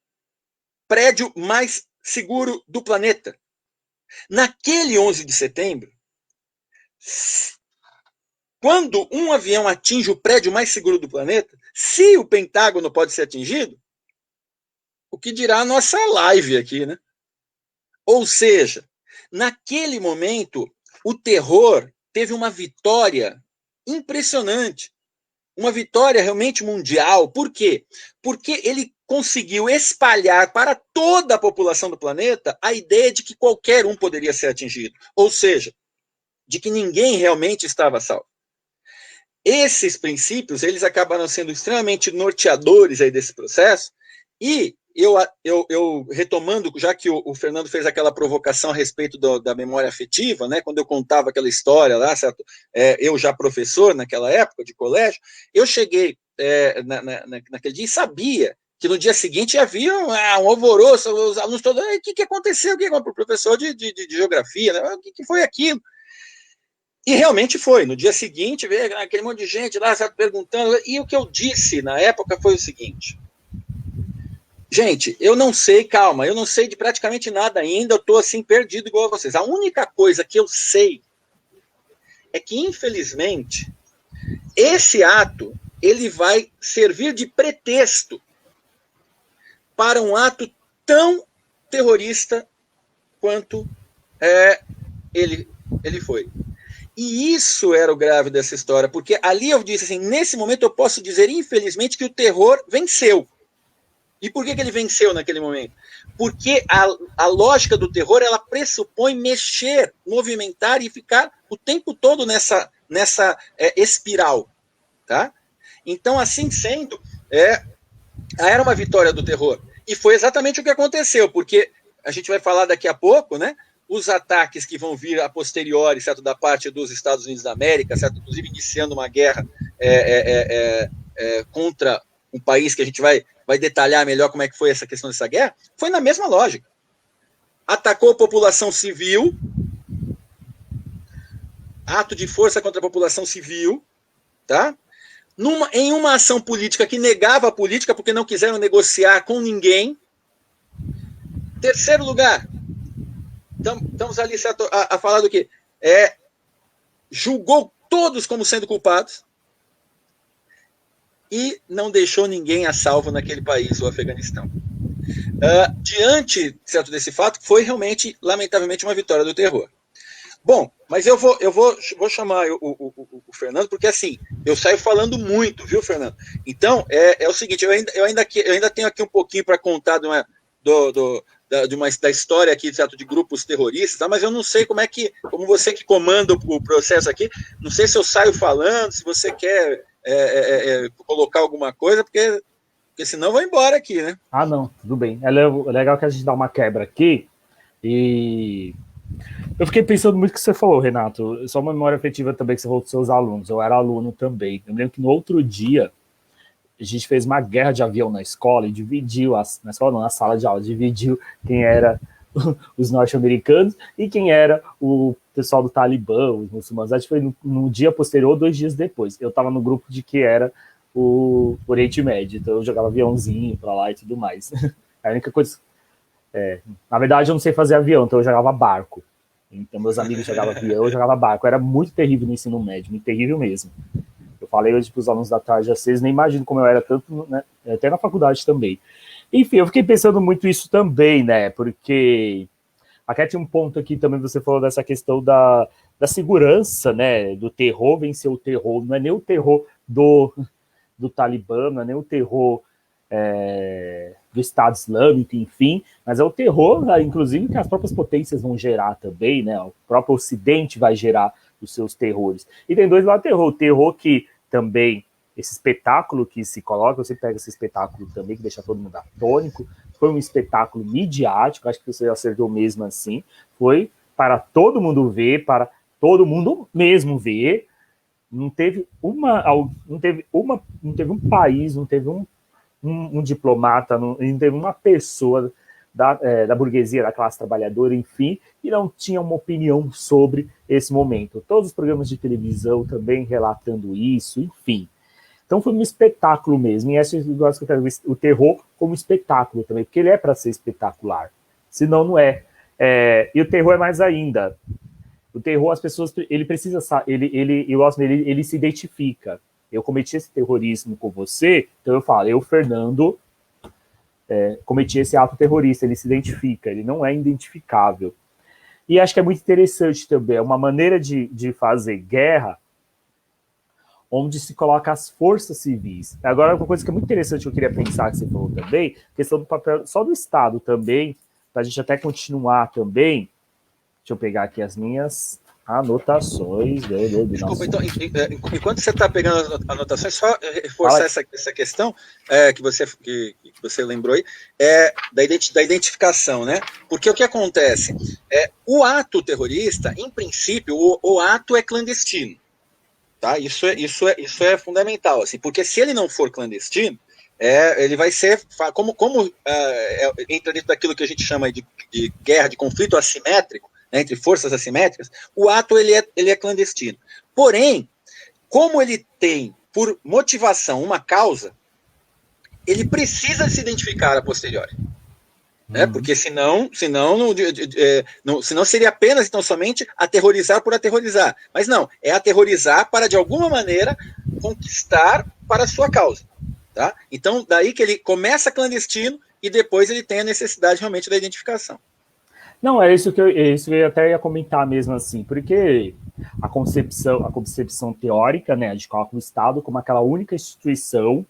prédio mais seguro do planeta. Naquele 11 de setembro, quando um avião atinge o prédio mais seguro do planeta, se o Pentágono pode ser atingido, o que dirá a nossa live aqui, né? Ou seja, naquele momento, o terror teve uma vitória impressionante. Uma vitória realmente mundial. Por quê? Porque ele conseguiu espalhar para toda a população do planeta a ideia de que qualquer um poderia ser atingido. Ou seja, de que ninguém realmente estava salvo. Esses princípios, eles acabaram sendo extremamente norteadores aí desse processo, e eu retomando, já que o Fernando fez aquela provocação a respeito da memória afetiva, né, quando eu contava aquela história lá, certo? Eu já professor naquela época de colégio, eu cheguei naquele dia e sabia que no dia seguinte havia um alvoroço, os alunos todos, o que aconteceu? O professor de geografia, né? O que foi aquilo? E realmente foi. No dia seguinte, veio aquele monte de gente lá, sabe, perguntando. E o que eu disse na época foi o seguinte: gente, eu não sei, calma, eu não sei de praticamente nada ainda, eu estou assim perdido igual a vocês. A única coisa que eu sei é que, infelizmente, esse ato ele vai servir de pretexto para um ato tão terrorista quanto ele foi. E isso era o grave dessa história, porque ali eu disse assim, nesse momento eu posso dizer, infelizmente, que o terror venceu. E por que ele venceu naquele momento? Porque a lógica do terror, ela pressupõe mexer, movimentar e ficar o tempo todo nessa espiral. Tá? Então, assim sendo, era uma vitória do terror. E foi exatamente o que aconteceu, porque a gente vai falar daqui a pouco, né? Os ataques que vão vir a posteriori, certo, da parte dos Estados Unidos da América, certo, inclusive iniciando uma guerra contra um país que a gente vai detalhar melhor como é que foi essa questão dessa guerra, foi na mesma lógica. Atacou a população civil, ato de força contra a população civil, tá? Em uma ação política que negava a política porque não quiseram negociar com ninguém. Terceiro lugar, estamos ali certo, a falar do que? Julgou todos como sendo culpados e não deixou ninguém a salvo naquele país, o Afeganistão. Diante certo, desse fato, foi realmente, lamentavelmente, uma vitória do terror. Bom, mas eu vou chamar o Fernando, porque assim, eu saio falando muito, viu, Fernando? Então, é o seguinte, eu ainda tenho aqui um pouquinho para contar da história aqui, certo, de grupos terroristas, tá? Mas eu não sei como você que comanda o processo aqui, não sei se eu saio falando, se você quer colocar alguma coisa, porque senão eu vou embora aqui, né? Ah, não, tudo bem. É legal que a gente dá uma quebra aqui e... Eu fiquei pensando muito no que você falou, Renato. Só uma memória afetiva também que você falou dos seus alunos. Eu era aluno também. Eu me lembro que no outro dia a gente fez uma guerra de avião na escola e dividiu, na escola não, na sala de aula, dividiu quem era os norte-americanos e quem era o pessoal do Talibã, os muçulmanos. Acho que foi no dia posterior ou 2 dias depois. Eu estava no grupo de que era o Oriente Médio, então eu jogava aviãozinho para lá e tudo mais. A única coisa... na verdade, eu não sei fazer avião, então eu jogava barco. Então, meus amigos jogavam avião, eu jogava barco. Era muito terrível no ensino médio, muito terrível mesmo. Eu falei hoje para os alunos da tarde, vocês nem imaginam como eu era, tanto, né, até na faculdade também. Enfim, eu fiquei pensando muito isso também, né, porque até tinha um ponto aqui também, você falou dessa questão da segurança, né, do terror vencer o terror, não é nem o terror do Talibã, não é nem o terror do Estado Islâmico, enfim, mas é o terror, inclusive, que as próprias potências vão gerar também, né? O próprio Ocidente vai gerar os seus terrores. E tem dois lados do terror. O terror que também, esse espetáculo que se coloca, você pega esse espetáculo também, que deixa todo mundo atônico, foi um espetáculo midiático, acho que você acertou mesmo assim, foi para todo mundo ver, para todo mundo mesmo ver. Não teve um país, não teve um diplomata, não teve uma pessoa da burguesia, da classe trabalhadora, enfim, e não tinha uma opinião sobre esse momento. Todos os programas de televisão também relatando isso, enfim. Então foi um espetáculo mesmo, e essa eu gosto que eu quero ver o terror como espetáculo também, porque ele é para ser espetacular, senão não é. E o terror é mais ainda. O terror, as pessoas, ele precisa, ele se identifica. Eu cometi esse terrorismo com você, então eu falo, eu, Fernando, cometi esse ato terrorista, ele se identifica, ele não é identificável. E acho que é muito interessante também, é uma maneira de fazer guerra onde se coloca as forças civis. Agora, uma coisa que é muito interessante que eu queria pensar, que você falou também, questão do papel só do Estado também, para a gente até continuar também. Deixa eu pegar aqui as minhas anotações. Desculpa, então, enquanto você está pegando as anotações, só reforçar essa questão que você lembrou aí, da identificação, né? Porque o que acontece? O ato terrorista, em princípio, o ato é clandestino. Tá? Isso é fundamental, assim, porque se ele não for clandestino, ele vai ser, como entra dentro daquilo que a gente chama de guerra, de conflito assimétrico, né, entre forças assimétricas, o ato ele é clandestino. Porém, como ele tem por motivação uma causa, ele precisa se identificar a posteriori. Porque senão seria apenas, então, somente aterrorizar por aterrorizar. Mas não, é aterrorizar para, de alguma maneira, conquistar para a sua causa. Tá? Então, daí que ele começa clandestino e depois ele tem a necessidade realmente da identificação. Não, isso que eu até ia comentar mesmo assim, porque a concepção teórica, né, de coloca o Estado como aquela única instituição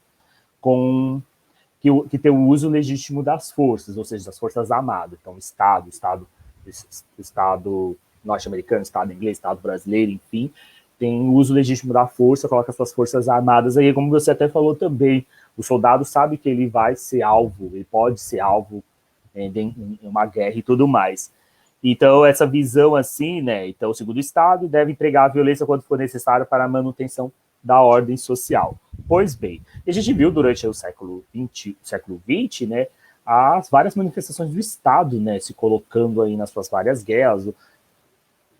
que tem o uso legítimo das forças, ou seja, das forças armadas. Então, Estado norte-americano, Estado inglês, Estado brasileiro, enfim, tem o uso legítimo da força, coloca suas forças armadas aí, como você até falou também, o soldado sabe que ele vai ser alvo, ele pode ser alvo em uma guerra e tudo mais. Então, essa visão assim, né? Então, segundo o Estado, deve empregar a violência quando for necessário para a manutenção da ordem social. Pois bem, a gente viu durante o século XX, né, as várias manifestações do Estado, né, se colocando aí nas suas várias guerras.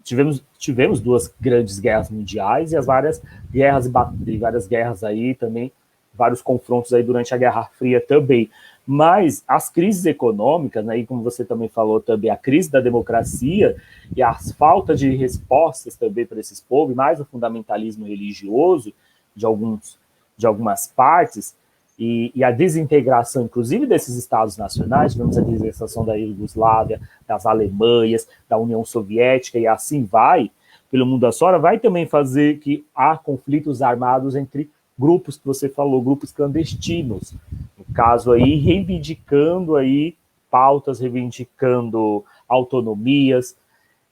Tivemos duas grandes guerras mundiais e as várias guerras aí também, vários confrontos aí durante a Guerra Fria também. Mas as crises econômicas, né, e como você também falou também, a crise da democracia e a falta de respostas também para esses povos, mais o fundamentalismo religioso de algumas partes, e a desintegração, inclusive, desses estados nacionais, tivemos a desintegração da Iugoslávia, das Alemanhas, da União Soviética, e assim vai, pelo mundo afora, vai também fazer que há conflitos armados entre grupos que você falou, grupos clandestinos, no caso aí, reivindicando aí pautas, reivindicando autonomias,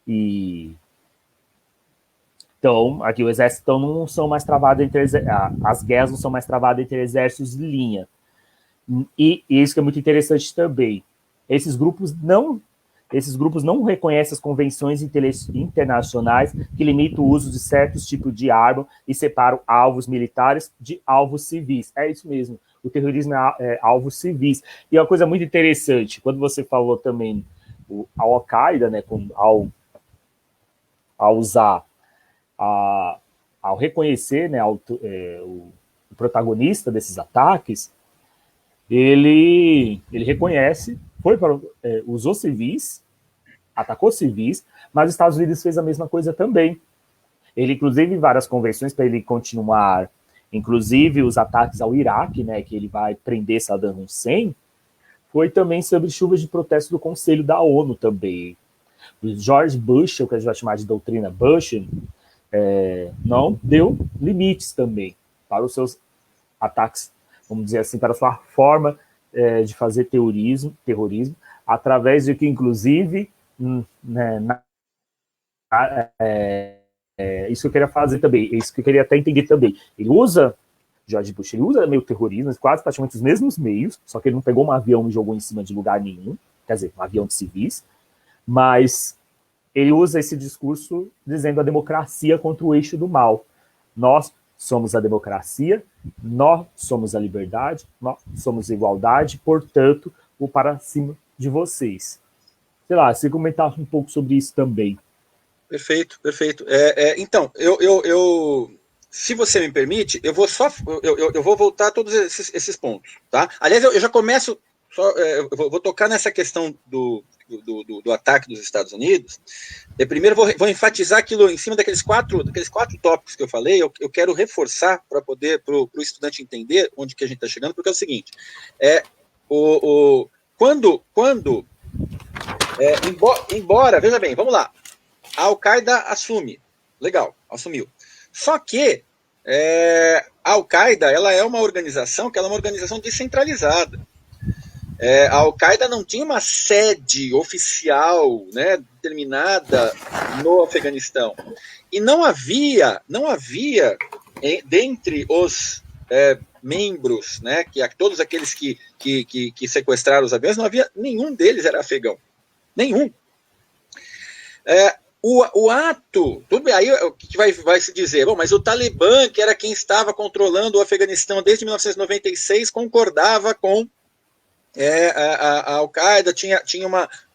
e então, aqui o exército então, não são mais travados as guerras não são mais travadas entre exércitos de linha. E isso que é muito interessante também. Esses grupos não reconhecem as convenções internacionais que limitam o uso de certos tipos de arma e separam alvos militares de alvos civis. É isso mesmo. O terrorismo é alvos civis. E é uma coisa muito interessante, quando você falou também a Al-Qaeda, né, ao usar ao reconhecer, né, o protagonista desses ataques, ele reconhece, usou civis, atacou civis, mas os Estados Unidos fez a mesma coisa também. Ele, inclusive, várias convenções para ele continuar, inclusive os ataques ao Iraque, né, que ele vai prender Saddam Hussein, foi também sobre chuvas de protesto do Conselho da ONU também. O George Bush, o que a gente vai chamar de doutrina Bush, não deu limites também para os seus ataques, vamos dizer assim, para a sua forma de fazer terrorismo, através de que, inclusive, né, isso que eu queria fazer também, isso que eu queria até entender também. Ele usa, George Bush, ele usa meio terrorismo, quase praticamente os mesmos meios, só que ele não pegou um avião e jogou em cima de lugar nenhum, quer dizer, um avião de civis, mas ele usa esse discurso dizendo a democracia contra o eixo do mal. Nós somos a democracia, nós somos a liberdade, nós somos a igualdade, portanto, o para cima de vocês. Sei lá, se comentasse um pouco sobre isso também. Perfeito, perfeito. Então, se você me permite, eu vou voltar a todos esses pontos, tá? Aliás, eu já começo, eu vou tocar nessa questão do ataque dos Estados Unidos. Primeiro, vou enfatizar aquilo em cima daqueles quatro tópicos que eu falei. Eu quero reforçar para poder para o estudante entender onde que a gente está chegando, porque é o seguinte: embora, veja bem, vamos lá. A Al-Qaeda assumiu. Só que a Al-Qaeda, ela é uma organização descentralizada. A Al-Qaeda não tinha uma sede oficial, né, determinada no Afeganistão. E não havia dentre os membros, né, todos aqueles que sequestraram os aviões, não havia nenhum deles era afegão. Nenhum. O ato, tudo bem, aí o que vai se dizer? Bom, mas o Talibã, que era quem estava controlando o Afeganistão desde 1996, concordava com a Al-Qaeda, tinha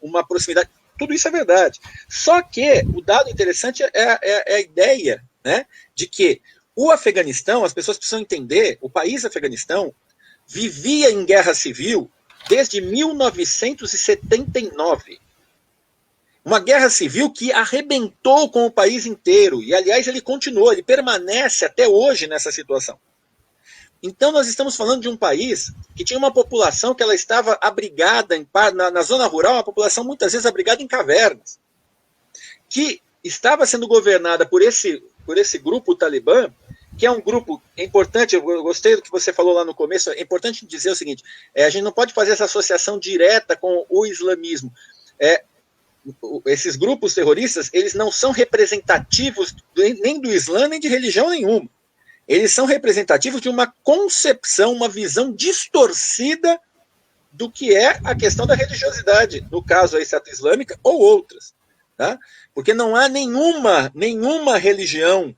uma proximidade. Tudo isso é verdade. Só que o dado interessante é a ideia, né, de que o Afeganistão, as pessoas precisam entender, o país Afeganistão vivia em guerra civil desde 1979. Uma guerra civil que arrebentou com o país inteiro. E, aliás, ele permanece até hoje nessa situação. Então, nós estamos falando de um país que tinha uma população que ela estava abrigada na zona rural, uma população muitas vezes abrigada em cavernas, que estava sendo governada por esse grupo Talibã, que é um grupo importante. Eu gostei do que você falou lá no começo. É importante dizer o seguinte: a gente não pode fazer essa associação direta com o islamismo. Esses grupos terroristas, eles não são representativos nem do Islã, nem de religião nenhuma. Eles são representativos de uma concepção, uma visão distorcida do que é a questão da religiosidade, no caso a Estado Islâmica ou outras. Tá? Porque não há nenhuma religião,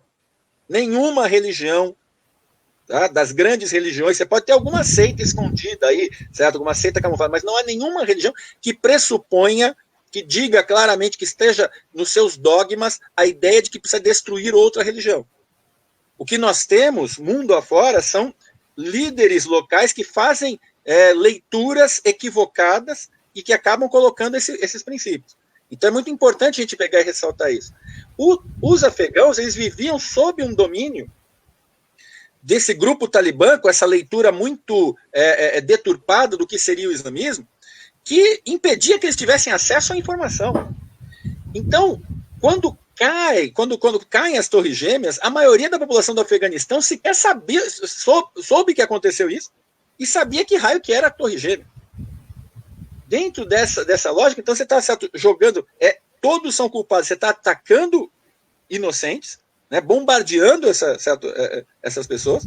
tá? Das grandes religiões, você pode ter alguma seita escondida aí, certo? Alguma seita camuflada, mas não há nenhuma religião que pressuponha, que diga claramente, que esteja nos seus dogmas a ideia de que precisa destruir outra religião. O que nós temos, mundo afora, são líderes locais que fazem leituras equivocadas e que acabam colocando esses princípios. Então é muito importante a gente pegar e ressaltar isso. Os afegãos, eles viviam sob um domínio desse grupo talibã, com essa leitura muito deturpada do que seria o islamismo, que impedia que eles tivessem acesso à informação. Então, quando caem as Torres Gêmeas, a maioria da população do Afeganistão sequer soube que aconteceu isso e sabia que raio que era a Torre Gêmea. Dentro dessa lógica, então você está jogando, todos são culpados, você está atacando inocentes, né, bombardeando essas pessoas.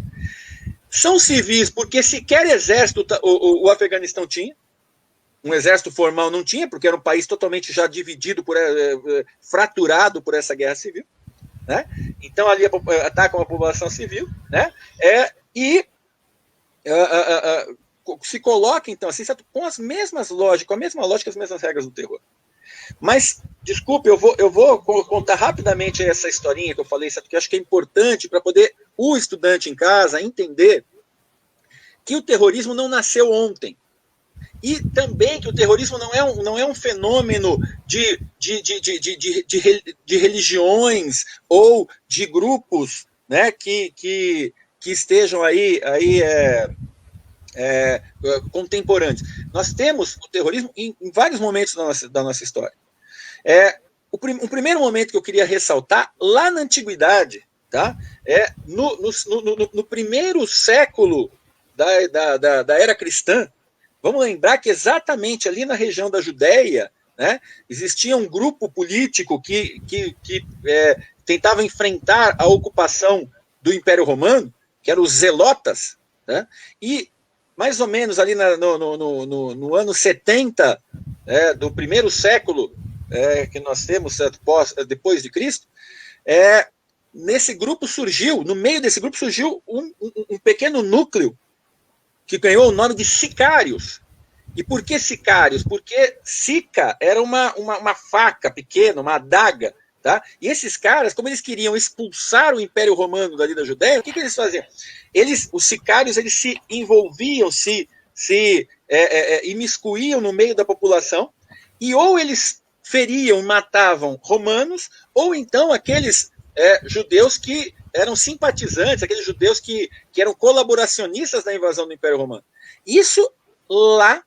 São civis, porque sequer exército o Afeganistão tinha. Um exército formal não tinha, porque era um país totalmente já dividido, fraturado por essa guerra civil, né? Então ali atacam a população civil, né? E se coloca, então, assim, com as mesmas lógicas, as mesmas regras do terror. Mas, desculpe, eu vou contar rapidamente essa historinha que eu falei, que eu acho que é importante para poder o estudante em casa entender que o terrorismo não nasceu ontem. E também que o terrorismo não é um fenômeno de religiões ou de grupos, né, que estejam aí contemporâneos. Nós temos o terrorismo em vários momentos da nossa história. O primeiro momento que eu queria ressaltar, lá na antiguidade, tá? No primeiro século da era cristã, vamos lembrar que exatamente ali na região da Judéia, né, existia um grupo político que tentava enfrentar a ocupação do Império Romano, que eram os Zelotas, né, e mais ou menos ali no ano 70 do primeiro século que nós temos depois de Cristo, nesse grupo surgiu, no meio desse grupo surgiu um pequeno núcleo que ganhou o nome de sicários. E por que sicários? Porque sica era uma faca pequena, uma adaga. Tá? E esses caras, como eles queriam expulsar o Império Romano dali da Judéia, o que eles faziam? Os sicários, eles se envolviam, se imiscuíam no meio da população, e ou eles feriam, matavam romanos, ou então aqueles judeus que eram simpatizantes, aqueles judeus que eram colaboracionistas da invasão do Império Romano. Isso lá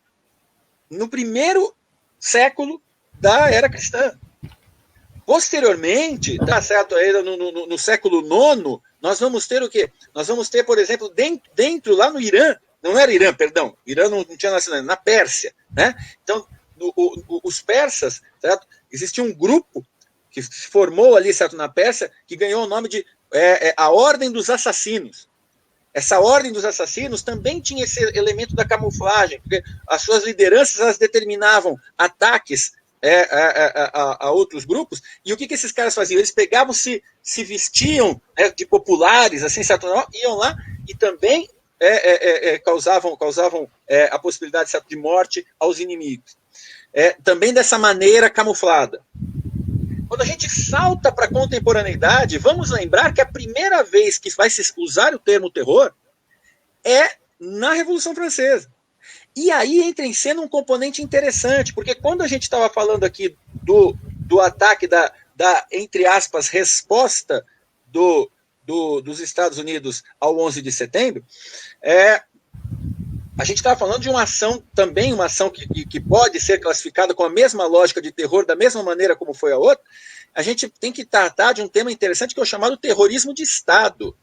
no primeiro século da era cristã. Posteriormente, tá certo, no século IX, nós vamos ter o quê? Nós vamos ter, por exemplo, dentro lá no Irã, não era Irã, perdão, Irã não tinha nascido, na Pérsia, né? Então, os persas, certo? Existia um grupo que se formou ali, certo, na Pérsia, que ganhou o nome de a Ordem dos Assassinos. Essa Ordem dos Assassinos também tinha esse elemento da camuflagem, porque as suas lideranças elas determinavam ataques a outros grupos, e o que esses caras faziam? Eles pegavam, se vestiam de populares, assim, certo? Iam lá e também causavam a possibilidade, certo, de morte aos inimigos. Também dessa maneira camuflada. Quando a gente salta para a contemporaneidade, vamos lembrar que a primeira vez que vai se usar o termo terror é na Revolução Francesa. E aí entra em cena um componente interessante, porque quando a gente estava falando aqui do ataque da, entre aspas, resposta dos Estados Unidos ao 11 de setembro, a gente estava falando de uma ação, também uma ação que pode ser classificada com a mesma lógica de terror, da mesma maneira como foi a outra. A gente tem que tratar de um tema interessante que é o chamado terrorismo de Estado.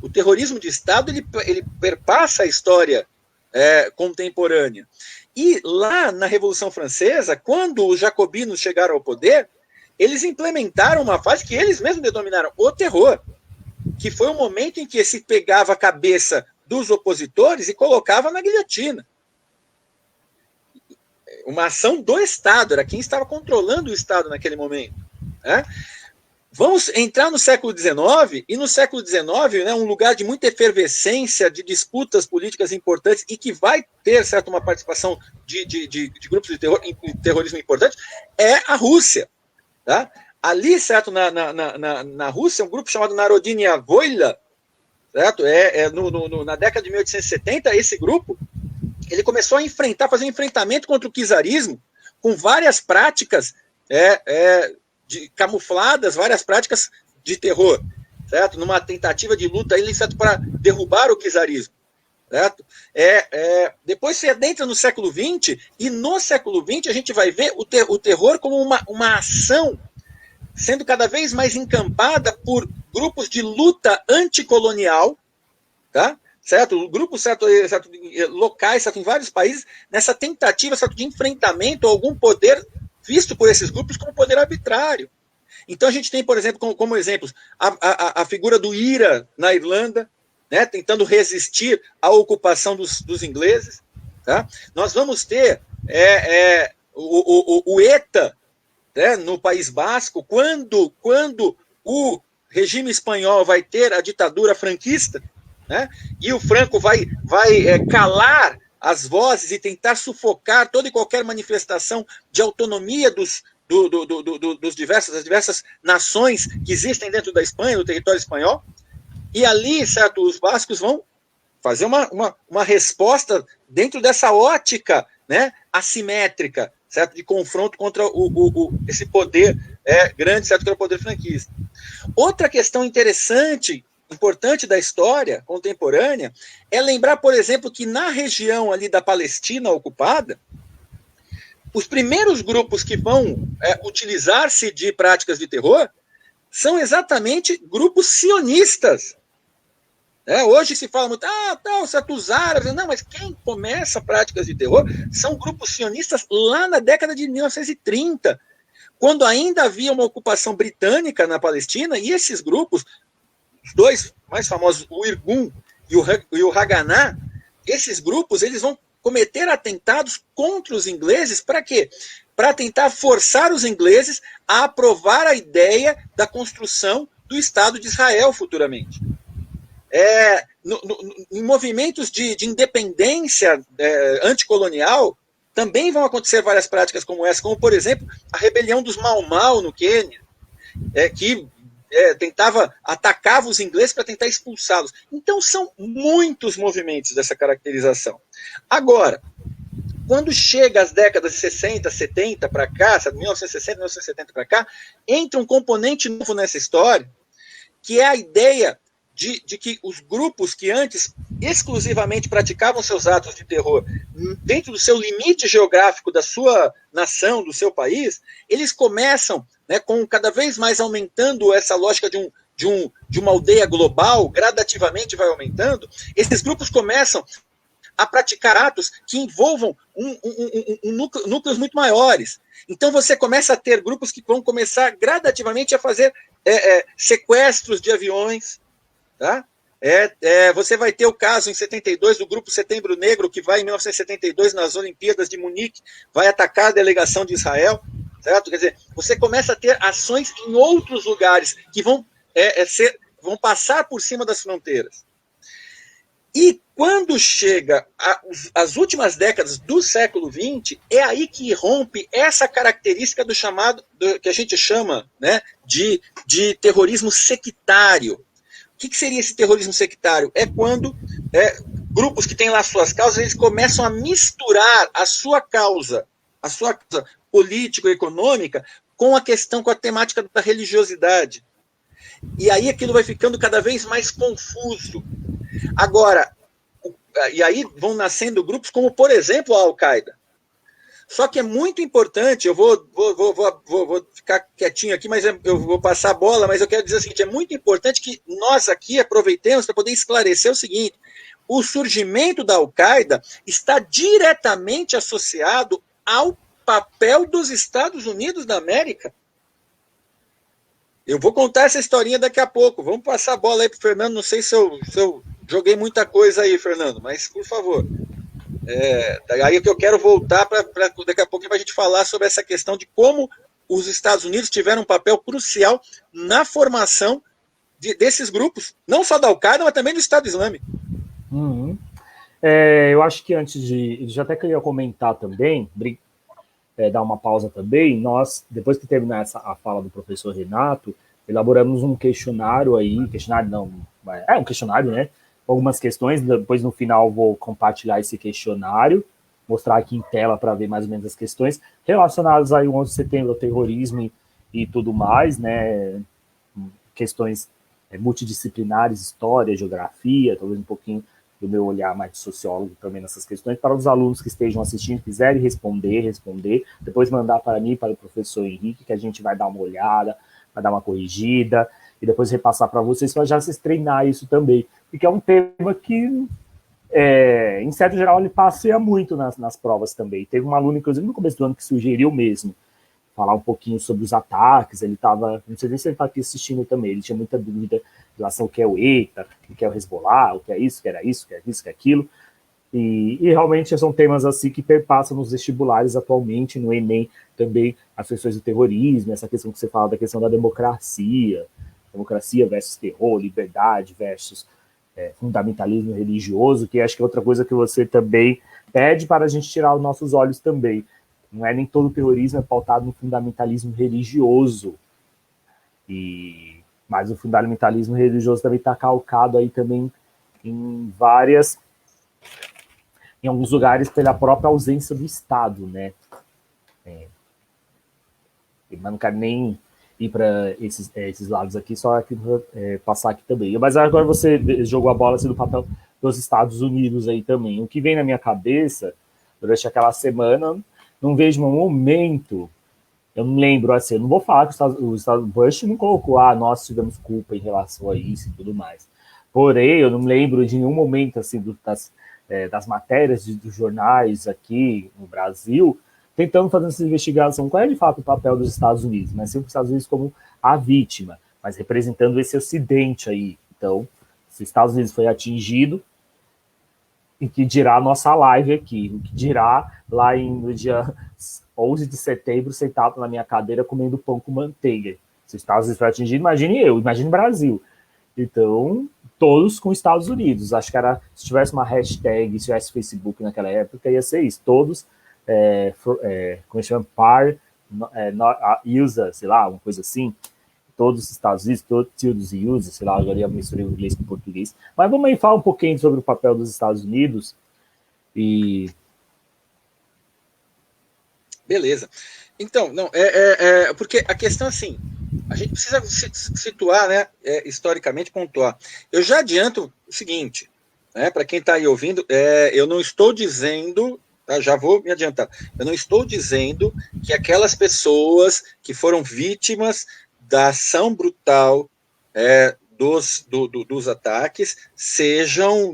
O terrorismo de Estado ele perpassa a história contemporânea. E lá na Revolução Francesa, quando os jacobinos chegaram ao poder, eles implementaram uma fase que eles mesmos denominaram o terror, que foi o momento em que se pegava a cabeça dos opositores e colocava na guilhotina. Uma ação do Estado, era quem estava controlando o Estado naquele momento. Né? Vamos entrar no século XIX, e no século XIX, né, um lugar de muita efervescência, de disputas políticas importantes, e que vai ter, certo, uma participação de grupos de terrorismo importante, é a Rússia. Tá? Ali, certo, na Rússia, um grupo chamado Narodinaya Volia, certo? Na década de 1870, esse grupo ele começou a fazer um enfrentamento contra o czarismo com várias práticas camufladas, várias práticas de terror, certo? Numa tentativa de luta aí, certo, para derrubar o czarismo. Certo? Depois se adentra no século XX, e no século XX a gente vai ver o terror como uma ação sendo cada vez mais encampada por grupos de luta anticolonial, tá? Certo? Grupos certo, locais, certo, em vários países, nessa tentativa, certo, de enfrentamento a algum poder visto por esses grupos como poder arbitrário. Então a gente tem, por exemplo, como exemplos, a figura do IRA na Irlanda, né, tentando resistir à ocupação dos ingleses. Tá? Nós vamos ter o ETA, né, no País Basco, quando o regime espanhol vai ter a ditadura franquista, né, e o Franco vai calar as vozes e tentar sufocar toda e qualquer manifestação de autonomia das diversas nações que existem dentro da Espanha, do território espanhol. E ali, certo, os bascos vão fazer uma resposta dentro dessa ótica, né, assimétrica, certo, de confronto contra esse poder grande, certo, que é o poder franquista. Outra questão interessante, importante da história contemporânea, é lembrar, por exemplo, que na região ali da Palestina ocupada, os primeiros grupos que vão utilizar-se de práticas de terror são exatamente grupos sionistas. Hoje se fala muito, os árabes, não, mas quem começa práticas de terror são grupos sionistas lá na década de 1930, quando ainda havia uma ocupação britânica na Palestina, e esses grupos, os dois mais famosos, o Irgun e o Haganah, esses grupos eles vão cometer atentados contra os ingleses, para quê? Para tentar forçar os ingleses a aprovar a ideia da construção do Estado de Israel futuramente. Em movimentos de independência anticolonial, também vão acontecer várias práticas como essa, como, por exemplo, a rebelião dos Mau Mau no Quênia, que atacava os ingleses para tentar expulsá-los. Então, são muitos movimentos dessa caracterização. Agora, quando chega às décadas de 60, 70 para cá, 1960, 1970 para cá, entra um componente novo nessa história, que é a ideia de que os grupos que antes exclusivamente praticavam seus atos de terror dentro do seu limite geográfico da sua nação, do seu país, eles começam, com cada vez mais aumentando essa lógica de uma aldeia global, gradativamente vai aumentando, esses grupos começam a praticar atos que envolvam núcleos muito maiores. Então você começa a ter grupos que vão começar gradativamente a fazer sequestros de aviões. Tá? Você vai ter o caso em 72 do Grupo Setembro Negro, que vai em 1972 nas Olimpíadas de Munique, vai atacar a delegação de Israel, certo? Quer dizer, você começa a ter ações em outros lugares que vão passar por cima das fronteiras. E quando chega as últimas décadas do século XX, é aí que rompe essa característica do chamado, que a gente chama, de terrorismo sectário. O que seria esse terrorismo sectário? É quando grupos que têm lá suas causas, eles começam a misturar a sua causa político-econômica com a temática da religiosidade. E aí aquilo vai ficando cada vez mais confuso. Agora, e aí vão nascendo grupos como, por exemplo, a Al-Qaeda. Só que é muito importante, eu vou ficar quietinho aqui, mas eu vou passar a bola, mas eu quero dizer o seguinte, é muito importante que nós aqui aproveitemos para poder esclarecer o seguinte: o surgimento da Al-Qaeda está diretamente associado ao papel dos Estados Unidos da América. Eu vou contar essa historinha daqui a pouco, vamos passar a bola aí para o Fernando, não sei se eu joguei muita coisa aí, Fernando, mas por favor. Aí que eu quero voltar para daqui a pouco para a gente falar sobre essa questão de como os Estados Unidos tiveram um papel crucial na formação desses grupos, não só da Al-Qaeda, mas também do Estado Islâmico. Uhum. Eu acho que antes já até queria comentar também, dar uma pausa também, nós, depois que terminar a fala do professor Renato, elaboramos um questionário, um questionário, né? Algumas questões, depois no final vou compartilhar esse questionário, mostrar aqui em tela para ver mais ou menos as questões relacionadas aí ao 11 de setembro, ao terrorismo e tudo mais, né? Questões multidisciplinares, história, geografia, talvez um pouquinho do meu olhar mais de sociólogo também nessas questões, para os alunos que estejam assistindo, quiserem responder, depois mandar para mim, para o professor Henrique, que a gente vai dar uma olhada, vai dar uma corrigida, e depois repassar para vocês, para já vocês treinar isso também, porque é um tema que, em certo geral, ele passeia muito nas provas também. Teve um aluno, inclusive, no começo do ano, que sugeriu mesmo falar um pouquinho sobre os ataques, ele estava, não sei nem se ele está aqui assistindo também, ele tinha muita dúvida em relação ao que é o ETA, o que é o Hezbollah, o que é isso, o que era isso, o que é isso, o que é aquilo, e realmente são temas assim que perpassam nos vestibulares atualmente, no Enem também, as questões do terrorismo, essa questão que você fala da questão da democracia versus terror, liberdade versus fundamentalismo religioso, que acho que é outra coisa que você também pede para a gente tirar os nossos olhos também. Não é nem todo terrorismo é pautado no fundamentalismo religioso, mas o fundamentalismo religioso também está calcado aí também em alguns lugares pela própria ausência do Estado, né? Mas não quero nem ir para esses lados aqui, só aqui, passar aqui também. Mas agora você jogou a bola assim, do papel dos Estados Unidos aí também. O que vem na minha cabeça, durante aquela semana, não vejo um momento Eu não lembro, assim, eu não vou falar que o Estado Bush não colocou, nós tivemos culpa em relação a isso e tudo mais. Porém, eu não lembro de nenhum momento, assim, das matérias dos jornais aqui no Brasil, tentando fazer essa investigação. Qual é, de fato, o papel dos Estados Unidos? Mas sempre os Estados Unidos como a vítima, mas representando esse Ocidente aí. Então, se os Estados Unidos foi atingido, e que dirá a nossa live aqui, o que dirá lá no dia 11 de setembro, sentado na minha cadeira comendo pão com manteiga. Se os Estados Unidos foi atingido, imagine eu, imagine o Brasil. Então, todos com os Estados Unidos. Acho que era, se tivesse uma hashtag, se tivesse Facebook naquela época, ia ser isso. Todos, como se chama, user, sei lá, uma coisa assim. Todos os Estados Unidos, todos os user, sei lá, agora ia misturar o inglês com o português. Mas vamos aí falar um pouquinho sobre o papel dos Estados Unidos e... Beleza. Então, não, porque a questão, assim, a gente precisa se situar, né, historicamente, pontuar. Eu já adianto o seguinte, né, para quem está aí ouvindo, eu não estou dizendo, tá, já vou me adiantar, eu não estou dizendo que aquelas pessoas que foram vítimas da ação brutal dos ataques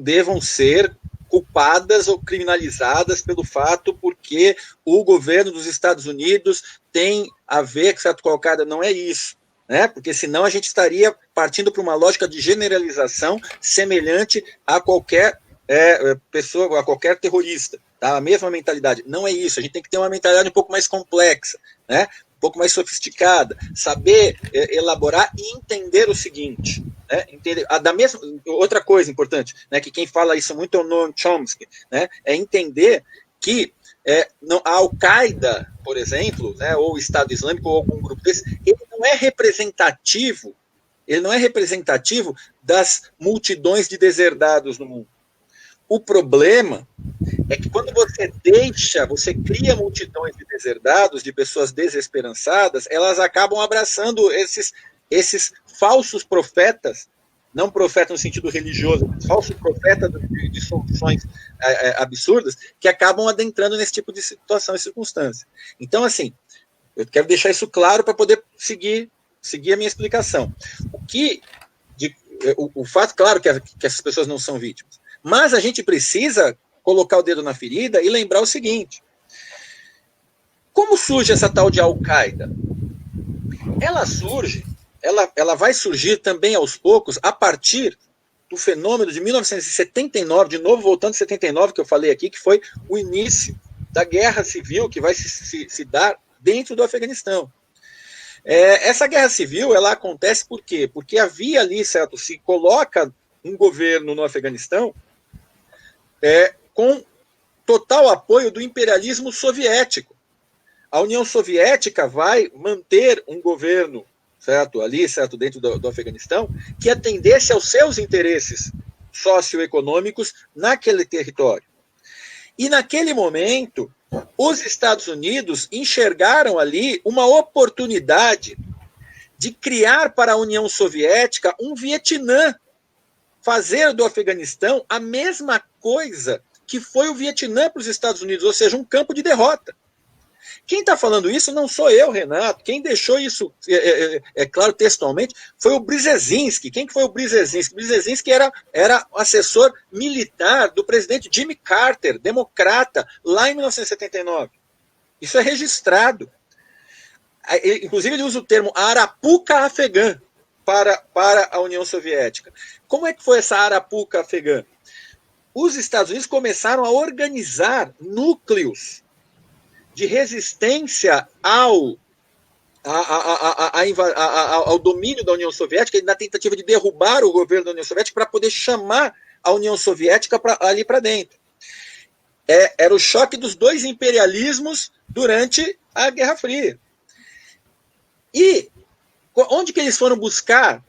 devam ser culpadas ou criminalizadas pelo fato porque o governo dos Estados Unidos tem a ver com certo colocada. Não é isso, né? Porque senão a gente estaria partindo para uma lógica de generalização semelhante a qualquer pessoa, a qualquer terrorista, tá? A mesma mentalidade. Não é isso, a gente tem que ter uma mentalidade um pouco mais complexa, né? Um pouco mais sofisticada, saber elaborar e entender o seguinte, né? Entender, outra coisa importante, né, que quem fala isso muito é o Noam Chomsky, né, é entender que a Al-Qaeda, por exemplo, né, ou o Estado Islâmico ou algum grupo desse, ele não é representativo das multidões de deserdados no mundo. O problema é que quando você cria multidões de deserdados, de pessoas desesperançadas, elas acabam abraçando esses falsos profetas, não profeta no sentido religioso, mas falsos profetas de soluções absurdas, que acabam adentrando nesse tipo de situação e circunstância. Então, assim, eu quero deixar isso claro para poder seguir a minha explicação. O fato, claro, que essas pessoas não são vítimas, mas a gente precisa colocar o dedo na ferida e lembrar o seguinte: como surge essa tal de Al-Qaeda? Ela vai surgir também aos poucos a partir do fenômeno de 1979, de novo voltando a 79, que eu falei aqui, que foi o início da guerra civil que vai se dar dentro do Afeganistão. Essa guerra civil, ela acontece por quê? Porque havia ali, certo, se coloca um governo no Afeganistão com total apoio do imperialismo soviético. A União Soviética vai manter um governo, certo, ali, certo, dentro do Afeganistão, que atendesse aos seus interesses socioeconômicos naquele território. E naquele momento, os Estados Unidos enxergaram ali uma oportunidade de criar para a União Soviética um Vietnã, fazer do Afeganistão a mesma coisa que foi o Vietnã para os Estados Unidos, ou seja, um campo de derrota. Quem está falando isso não sou eu, Renato. Quem deixou isso, claro, textualmente, foi o Brzezinski. Quem que foi o Brzezinski? Brzezinski era assessor militar do presidente Jimmy Carter, democrata, lá em 1979. Isso é registrado. Inclusive, ele usa o termo Arapuca afegã para a União Soviética. Como é que foi essa Arapuca afegã? Os Estados Unidos começaram a organizar núcleos de resistência ao domínio da União Soviética, na tentativa de derrubar o governo da União Soviética para poder chamar a União Soviética ali para dentro. Era o choque dos dois imperialismos durante a Guerra Fria. E onde que eles foram buscar,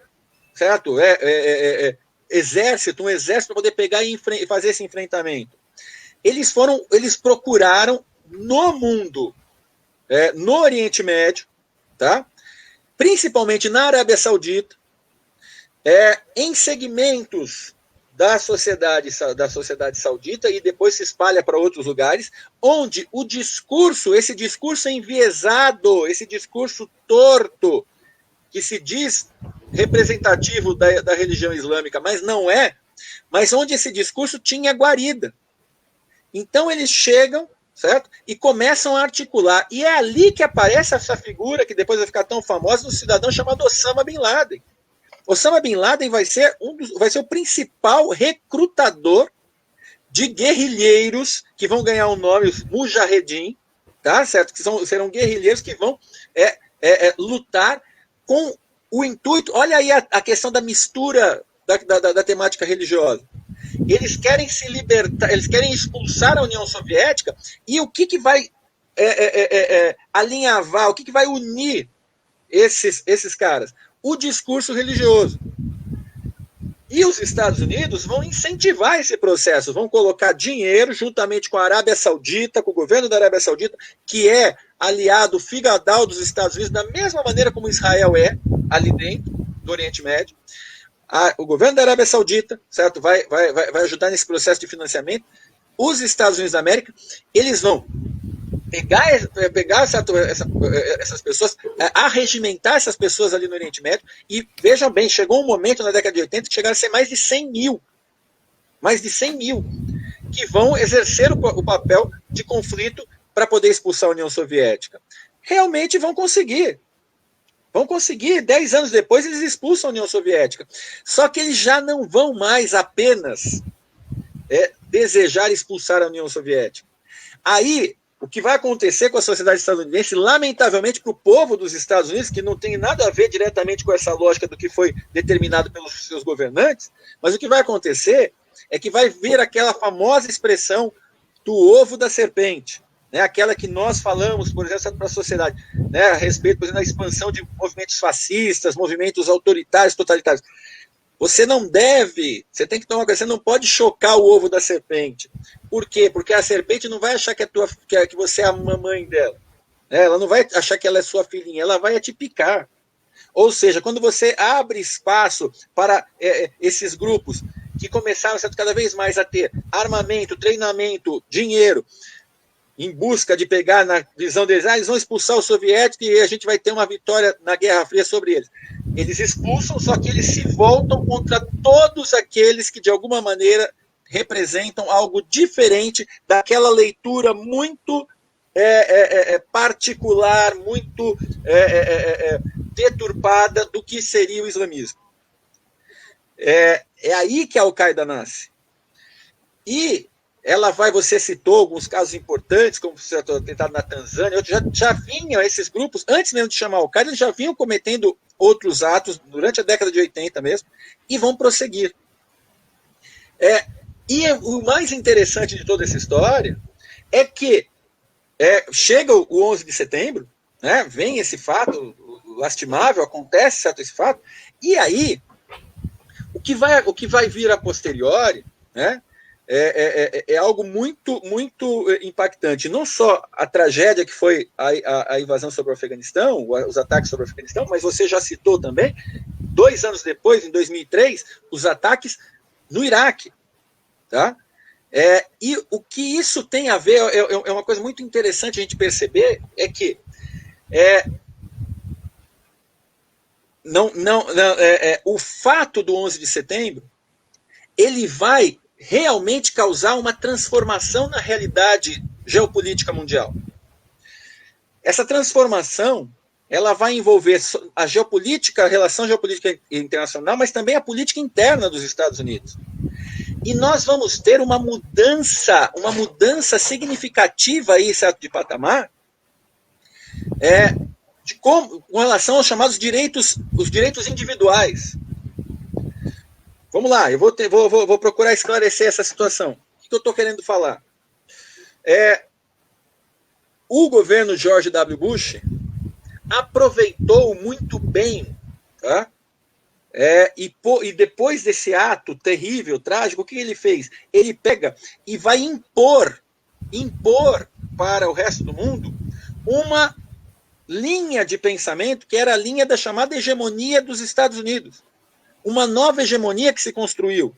certo? Um exército para poder pegar e fazer esse enfrentamento? Eles procuraram no mundo, no Oriente Médio, tá? Principalmente na Arábia Saudita, em segmentos da sociedade saudita e depois se espalha para outros lugares, onde o discurso, esse discurso enviesado, esse discurso torto, que se diz representativo da religião islâmica, mas não é, mas onde esse discurso tinha guarida. Então eles chegam, certo? E começam a articular. E é ali que aparece essa figura, que depois vai ficar tão famosa, do cidadão chamado Osama Bin Laden. Osama Bin Laden vai ser o principal recrutador de guerrilheiros que vão ganhar o nome, os Mujahedin, tá? Certo? Que serão guerrilheiros que vão lutar com o intuito. Olha aí a questão da mistura da temática religiosa. Eles querem se libertar, eles querem expulsar a União Soviética, e o que vai alinhavar, o que vai unir esses caras? O discurso religioso. E os Estados Unidos vão incentivar esse processo, vão colocar dinheiro juntamente com a Arábia Saudita, com o governo da Arábia Saudita, que é aliado figadal dos Estados Unidos, da mesma maneira como Israel é ali dentro do Oriente Médio. O governo da Arábia Saudita, certo, vai ajudar nesse processo de financiamento. Os Estados Unidos da América, eles vão pegar essas pessoas, arregimentar essas pessoas ali no Oriente Médio, e vejam bem, chegou um momento na década de 80 que chegaram a ser mais de 100 mil, que vão exercer o papel de conflito para poder expulsar a União Soviética. Realmente vão conseguir. 10 anos depois eles expulsam a União Soviética. Só que eles já não vão mais apenas desejar expulsar a União Soviética. Aí, o que vai acontecer com a sociedade estadunidense, lamentavelmente para o povo dos Estados Unidos, que não tem nada a ver diretamente com essa lógica do que foi determinado pelos seus governantes, mas o que vai acontecer é que vai vir aquela famosa expressão do ovo da serpente, né? Aquela que nós falamos, por exemplo, para a sociedade, né? A respeito, por exemplo, da expansão de movimentos fascistas, movimentos autoritários, totalitários. Você tem que tomar cuidado, você não pode chocar o ovo da serpente. Por quê? Porque a serpente não vai achar que você é a mamãe dela. Ela não vai achar que ela é sua filhinha, ela vai te picar. Ou seja, quando você abre espaço para esses grupos que começaram cada vez mais a ter armamento, treinamento, dinheiro, em busca de pegar, na visão deles, eles vão expulsar os soviéticos e a gente vai ter uma vitória na Guerra Fria sobre eles. Eles expulsam, só que eles se voltam contra todos aqueles que, de alguma maneira, representam algo diferente daquela leitura muito particular, muito deturpada do que seria o islamismo. É aí que a Al-Qaeda nasce. E você citou alguns casos importantes, como o atentado na Tanzânia, outros já vinham, esses grupos, antes mesmo de chamar Al-Qaeda, eles já vinham cometendo outros atos durante a década de 80 mesmo, e vão prosseguir. E o mais interessante de toda essa história é que chega o 11 de setembro, né, vem esse fato lastimável, acontece certo esse fato, e aí o que vai vir a posteriori, né, é algo muito, muito impactante. Não só a tragédia que foi a invasão sobre o Afeganistão, os ataques sobre o Afeganistão, mas você já citou também, 2 anos depois, em 2003, os ataques no Iraque. Tá? E o que isso tem a ver, é uma coisa muito interessante a gente perceber, é que o fato do 11 de setembro, ele vai realmente causar uma transformação na realidade geopolítica mundial. Essa transformação, ela vai envolver a geopolítica, a relação geopolítica internacional, mas também a política interna dos Estados Unidos. E nós vamos ter uma mudança significativa aí, certo, de patamar, com relação aos chamados os direitos individuais. Vamos lá, eu vou procurar esclarecer essa situação. O que eu estou querendo falar? O governo George W. Bush aproveitou muito bem, tá? E depois desse ato terrível, trágico, o que ele fez? Ele pega e vai impor para o resto do mundo uma linha de pensamento que era a linha da chamada hegemonia dos Estados Unidos. Uma nova hegemonia que se construiu.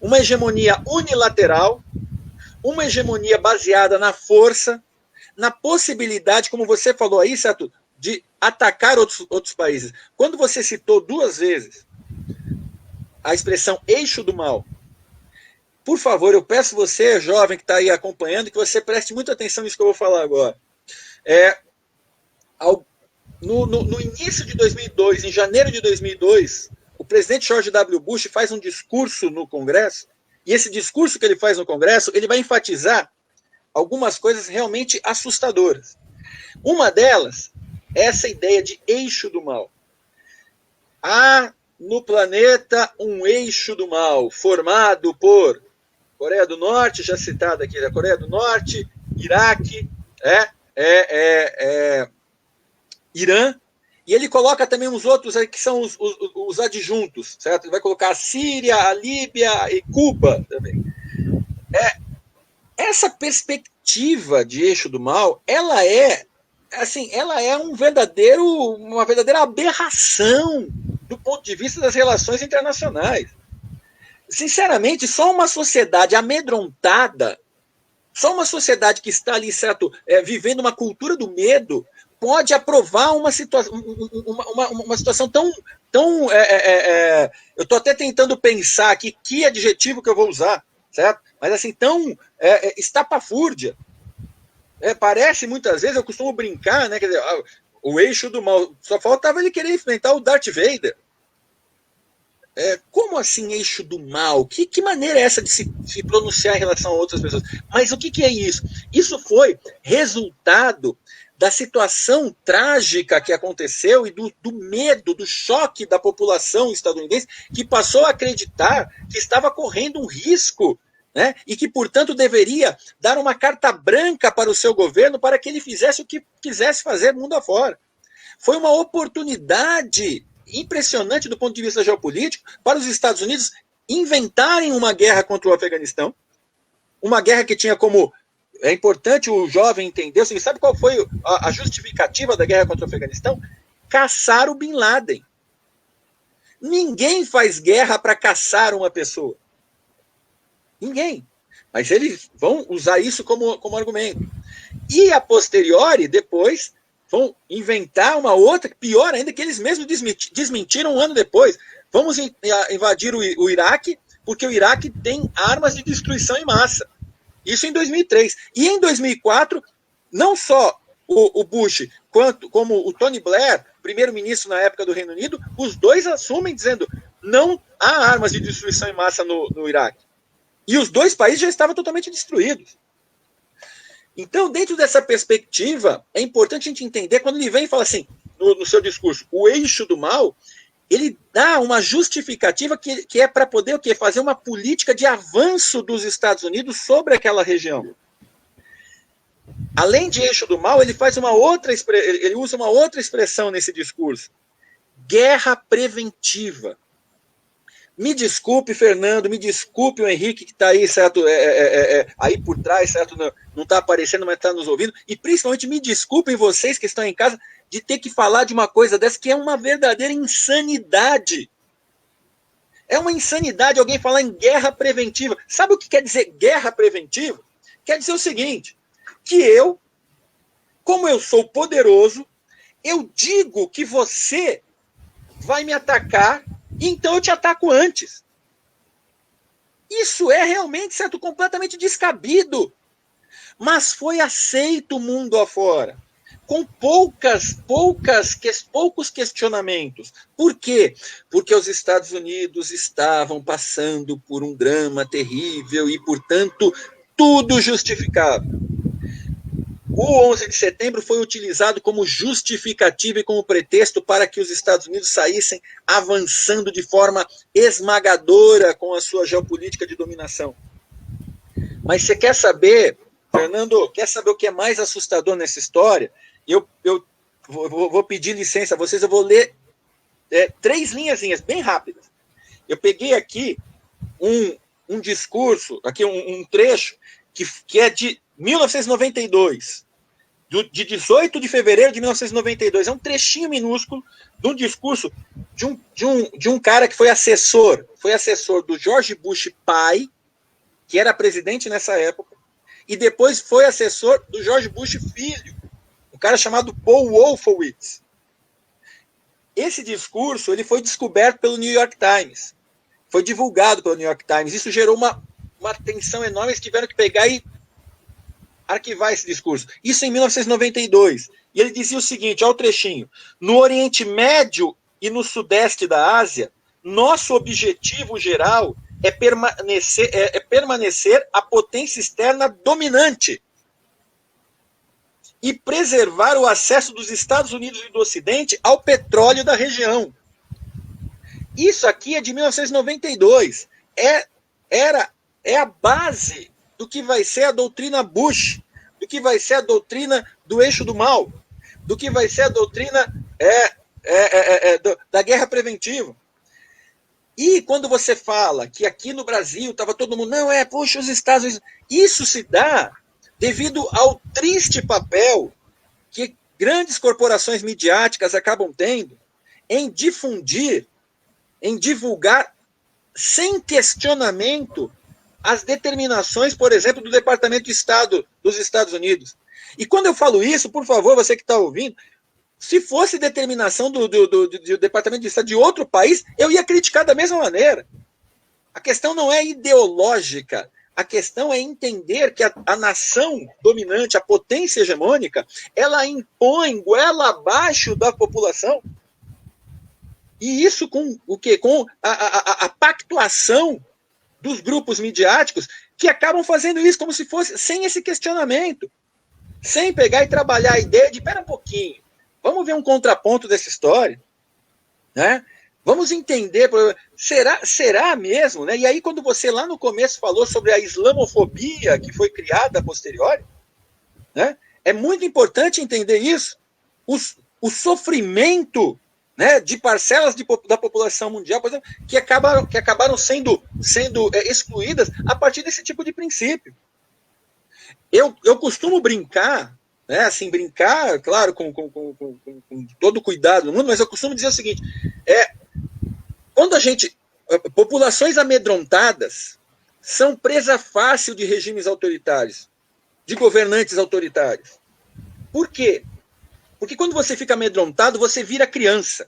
uma hegemonia unilateral, uma hegemonia baseada na força, na possibilidade, como você falou aí, certo, de atacar outros países. Quando você citou 2 vezes a expressão eixo do mal, por favor, eu peço você, jovem que está aí acompanhando, que você preste muita atenção nisso que eu vou falar agora. No início de 2002, em janeiro de 2002, o presidente George W. Bush faz um discurso no Congresso, e esse discurso que ele faz no Congresso, ele vai enfatizar algumas coisas realmente assustadoras. Uma delas é essa ideia de eixo do mal. Há no planeta um eixo do mal, formado por Coreia do Norte, já citada aqui, a Coreia do Norte, Iraque, Irã, e ele coloca também uns outros aí que são os adjuntos, certo? Ele vai colocar a Síria, a Líbia e Cuba também. Essa perspectiva de eixo do mal, ela é uma verdadeira aberração do ponto de vista das relações internacionais. Sinceramente, só uma sociedade amedrontada, só uma sociedade que está ali, certo, vivendo uma cultura do medo, pode aprovar uma situação tão eu estou até tentando pensar aqui que adjetivo que eu vou usar, certo? Mas assim, tão estapafúrdia. Parece muitas vezes, eu costumo brincar, né? Quer dizer, o eixo do mal, só faltava ele querer enfrentar o Darth Vader. Como assim eixo do mal? Que maneira é essa de se pronunciar em relação a outras pessoas? Mas o que é isso? Isso foi resultado da situação trágica que aconteceu e do medo, do choque da população estadunidense, que passou a acreditar que estava correndo um risco, né? E que, portanto, deveria dar uma carta branca para o seu governo para que ele fizesse o que quisesse fazer mundo afora. Foi uma oportunidade impressionante do ponto de vista geopolítico para os Estados Unidos inventarem uma guerra contra o Afeganistão, uma guerra que tinha como... É importante o jovem entender, você sabe qual foi a justificativa da guerra contra o Afeganistão? Caçar o Bin Laden. Ninguém faz guerra para caçar uma pessoa. Ninguém. Mas eles vão usar isso como argumento. E, a posteriori, depois, vão inventar uma outra, pior ainda, que eles mesmos desmentiram um ano depois. Vamos invadir o Iraque, porque o Iraque tem armas de destruição em massa. Isso em 2003. E em 2004, não só o Bush, como o Tony Blair, primeiro-ministro na época do Reino Unido, os dois assumem dizendo não há armas de destruição em massa no Iraque. E os dois países já estavam totalmente destruídos. Então, dentro dessa perspectiva, é importante a gente entender, quando ele vem e fala assim, no seu discurso, o eixo do mal, ele dá uma justificativa que é para poder o quê? Fazer uma política de avanço dos Estados Unidos sobre aquela região. Além de eixo do mal, ele faz ele usa uma outra expressão nesse discurso. Guerra preventiva. Me desculpe, Fernando, me desculpe o Henrique que está aí, certo? Aí por trás, certo? Não está aparecendo, mas está nos ouvindo. E principalmente me desculpem vocês que estão em casa de ter que falar de uma coisa dessa que é uma verdadeira insanidade. É uma insanidade alguém falar em guerra preventiva. Sabe o que quer dizer guerra preventiva? Quer dizer o seguinte, que eu, como eu sou poderoso, eu digo que você vai me atacar, então eu te ataco antes. Isso é realmente, certo, completamente descabido. Mas foi aceito o mundo afora, com poucos questionamentos. Por quê? Porque os Estados Unidos estavam passando por um drama terrível e, portanto, tudo justificava. O 11 de setembro foi utilizado como justificativa e como pretexto para que os Estados Unidos saíssem avançando de forma esmagadora com a sua geopolítica de dominação. Mas você quer saber, Fernando, quer saber o que é mais assustador nessa história? Eu vou pedir licença a vocês, eu vou ler 3 linhazinhas bem rápidas. Eu peguei aqui um discurso, aqui um trecho, que é de 1992, de 18 de fevereiro de 1992. É um trechinho minúsculo de um discurso de um cara que foi assessor do George Bush pai, que era presidente nessa época, e depois foi assessor do George Bush filho, um cara chamado Paul Wolfowitz. Esse discurso ele foi descoberto pelo New York Times, foi divulgado pelo New York Times. Isso gerou uma tensão enorme, eles tiveram que pegar e arquivar esse discurso. Isso em 1992. E ele dizia o seguinte, olha o trechinho: no Oriente Médio e no Sudeste da Ásia, nosso objetivo geral é permanecer a potência externa dominante e preservar o acesso dos Estados Unidos e do Ocidente ao petróleo da região. Isso aqui é de 1992. É a base do que vai ser a doutrina Bush, do que vai ser a doutrina do eixo do mal, do que vai ser a doutrina da guerra preventiva. E quando você fala que aqui no Brasil estava todo mundo, puxa, os Estados Unidos... Isso se dá devido ao triste papel que grandes corporações midiáticas acabam tendo em difundir, em divulgar sem questionamento as determinações, por exemplo, do Departamento de Estado dos Estados Unidos. E quando eu falo isso, por favor, você que está ouvindo, se fosse determinação do Departamento de Estado de outro país, eu ia criticar da mesma maneira. A questão não é ideológica, a questão é entender que a nação dominante, a potência hegemônica, ela impõe goela abaixo da população. E isso com o quê? Com a pactuação dos grupos midiáticos que acabam fazendo isso como se fosse sem esse questionamento, sem pegar e trabalhar a ideia de, espera um pouquinho, vamos ver um contraponto dessa história, né? Vamos entender, será mesmo? Né? E aí quando você lá no começo falou sobre a islamofobia que foi criada a posteriori, né? É muito importante entender isso, o sofrimento, né, de parcelas da população mundial, por exemplo, que acabaram sendo excluídas a partir desse tipo de princípio. Eu costumo brincar, né, assim, brincar, claro, com todo o cuidado do mundo, mas eu costumo dizer o seguinte, quando populações amedrontadas são presa fácil de regimes autoritários, de governantes autoritários. Por quê? Porque quando você fica amedrontado, você vira criança.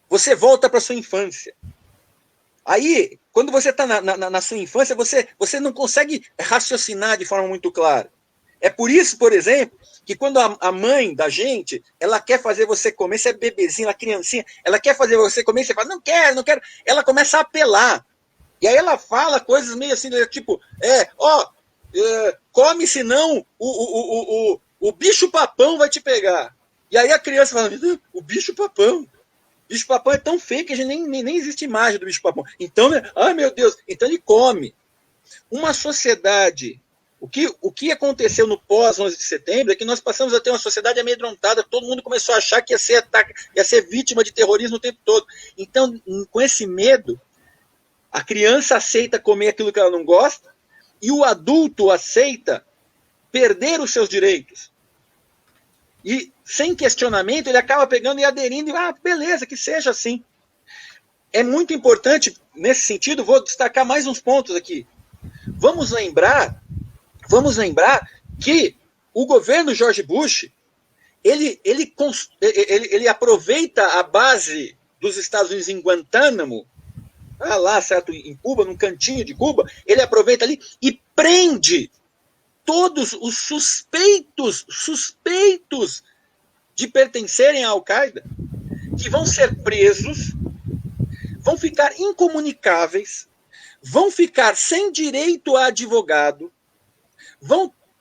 Você volta para a sua infância. Aí, quando você está na sua infância, você não consegue raciocinar de forma muito clara. É por isso, por exemplo, que quando a mãe da gente, ela quer fazer você comer, você é bebezinho, a criancinha, ela quer fazer você comer, você fala, não quero, ela começa a apelar. E aí ela fala coisas meio assim, tipo, come senão o bicho-papão vai te pegar. E aí a criança fala, o bicho-papão. Bicho-papão é tão feio que a gente nem existe imagem do bicho-papão. Então, né? Ai, meu Deus. Então ele come. Uma sociedade... O que aconteceu no pós-11 de setembro é que nós passamos a ter uma sociedade amedrontada. Todo mundo começou a achar que ia ser vítima de terrorismo o tempo todo. Então, com esse medo, a criança aceita comer aquilo que ela não gosta e o adulto aceita perder os seus direitos. E, sem questionamento, ele acaba pegando e aderindo, e beleza, que seja assim. É muito importante, nesse sentido, vou destacar mais uns pontos aqui. Vamos lembrar que o governo George Bush, ele aproveita a base dos Estados Unidos em Guantánamo, lá, certo, em Cuba, num cantinho de Cuba, ele aproveita ali e prende todos os suspeitos de pertencerem à Al-Qaeda, que vão ser presos, vão ficar incomunicáveis, vão ficar sem direito a advogado,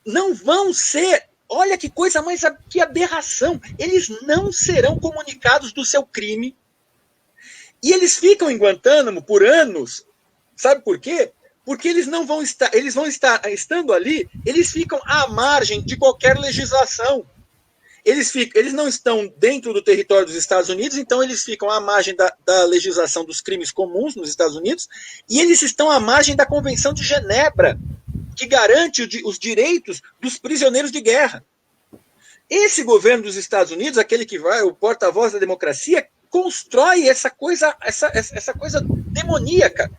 não vão ser, olha que coisa mais, que aberração, eles não serão comunicados do seu crime, e eles ficam em Guantánamo por anos, sabe por quê? Porque eles vão estar estando ali, eles ficam à margem de qualquer legislação. Eles não estão dentro do território dos Estados Unidos, então eles ficam à margem da legislação dos crimes comuns nos Estados Unidos, e eles estão à margem da Convenção de Genebra, que garante os direitos dos prisioneiros de guerra. Esse governo dos Estados Unidos, aquele que vai, o porta-voz da democracia, constrói essa coisa demoníaca,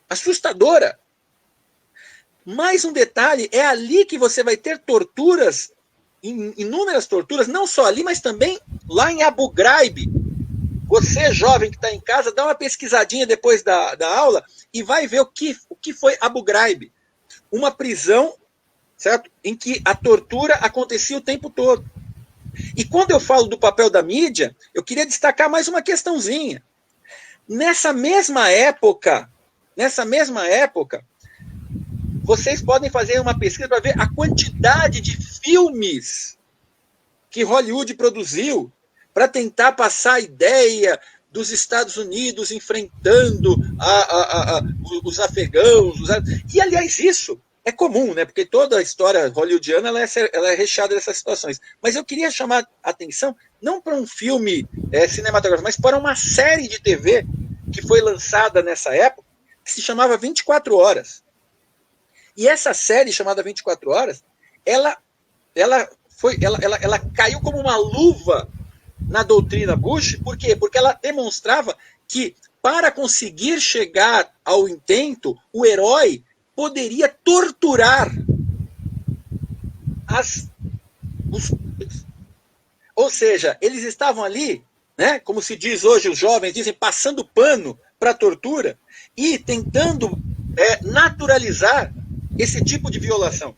assustadora. Mais um detalhe, é ali que você vai ter torturas, inúmeras torturas, não só ali, mas também lá em Abu Ghraib. Você, jovem que está em casa, dá uma pesquisadinha depois da aula e vai ver o que foi Abu Ghraib. Uma prisão, certo? Em que a tortura acontecia o tempo todo. E quando eu falo do papel da mídia, eu queria destacar mais uma questãozinha. Nessa mesma época, vocês podem fazer uma pesquisa para ver a quantidade de filmes que Hollywood produziu para tentar passar a ideia dos Estados Unidos enfrentando os afegãos. E, aliás, isso é comum, né? Porque toda a história hollywoodiana ela é recheada dessas situações. Mas eu queria chamar a atenção não para um filme cinematográfico, mas para uma série de TV que foi lançada nessa época, que se chamava 24 Horas. E essa série chamada 24 Horas, ela caiu como uma luva na doutrina Bush. Por quê? Porque ela demonstrava que, para conseguir chegar ao intento, o herói poderia torturar ou seja, eles estavam ali, né, como se diz hoje, os jovens dizem, passando pano para a tortura e tentando naturalizar esse tipo de violação.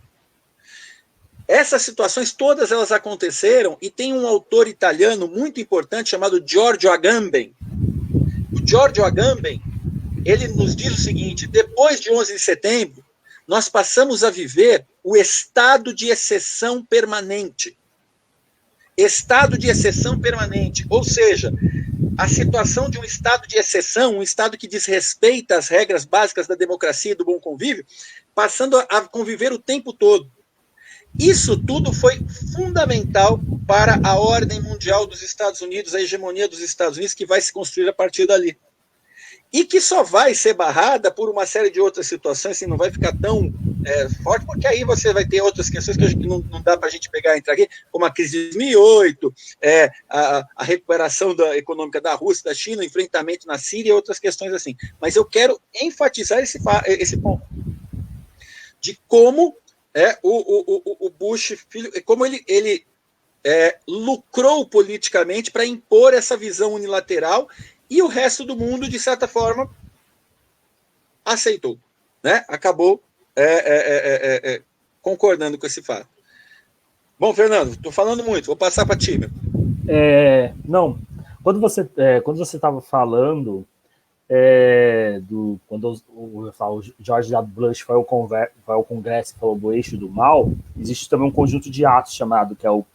Essas situações todas elas aconteceram e tem um autor italiano muito importante chamado Giorgio Agamben. O Giorgio Agamben, ele nos diz o seguinte: depois de 11 de setembro, nós passamos a viver o estado de exceção permanente. Estado de exceção permanente, ou seja, a situação de um estado de exceção, um estado que desrespeita as regras básicas da democracia e do bom convívio, passando a conviver o tempo todo. Isso tudo foi fundamental para a ordem mundial dos Estados Unidos, a hegemonia dos Estados Unidos, que vai se construir a partir dali. E que só vai ser barrada por uma série de outras situações, assim, não vai ficar tão forte, porque aí você vai ter outras questões que não dá para a gente pegar e entrar aqui, como a crise de 2008, a recuperação econômica da Rússia, da China, o enfrentamento na Síria e outras questões assim. Mas eu quero enfatizar esse ponto, de como o Bush, como ele lucrou politicamente para impor essa visão unilateral, e o resto do mundo, de certa forma, aceitou, né? Acabou concordando com esse fato. Bom, Fernando, estou falando muito, vou passar para ti. Não, quando você estava falando quando o George W. Bush foi ao Congresso e falou do eixo do mal, existe também um conjunto de atos chamado, que é o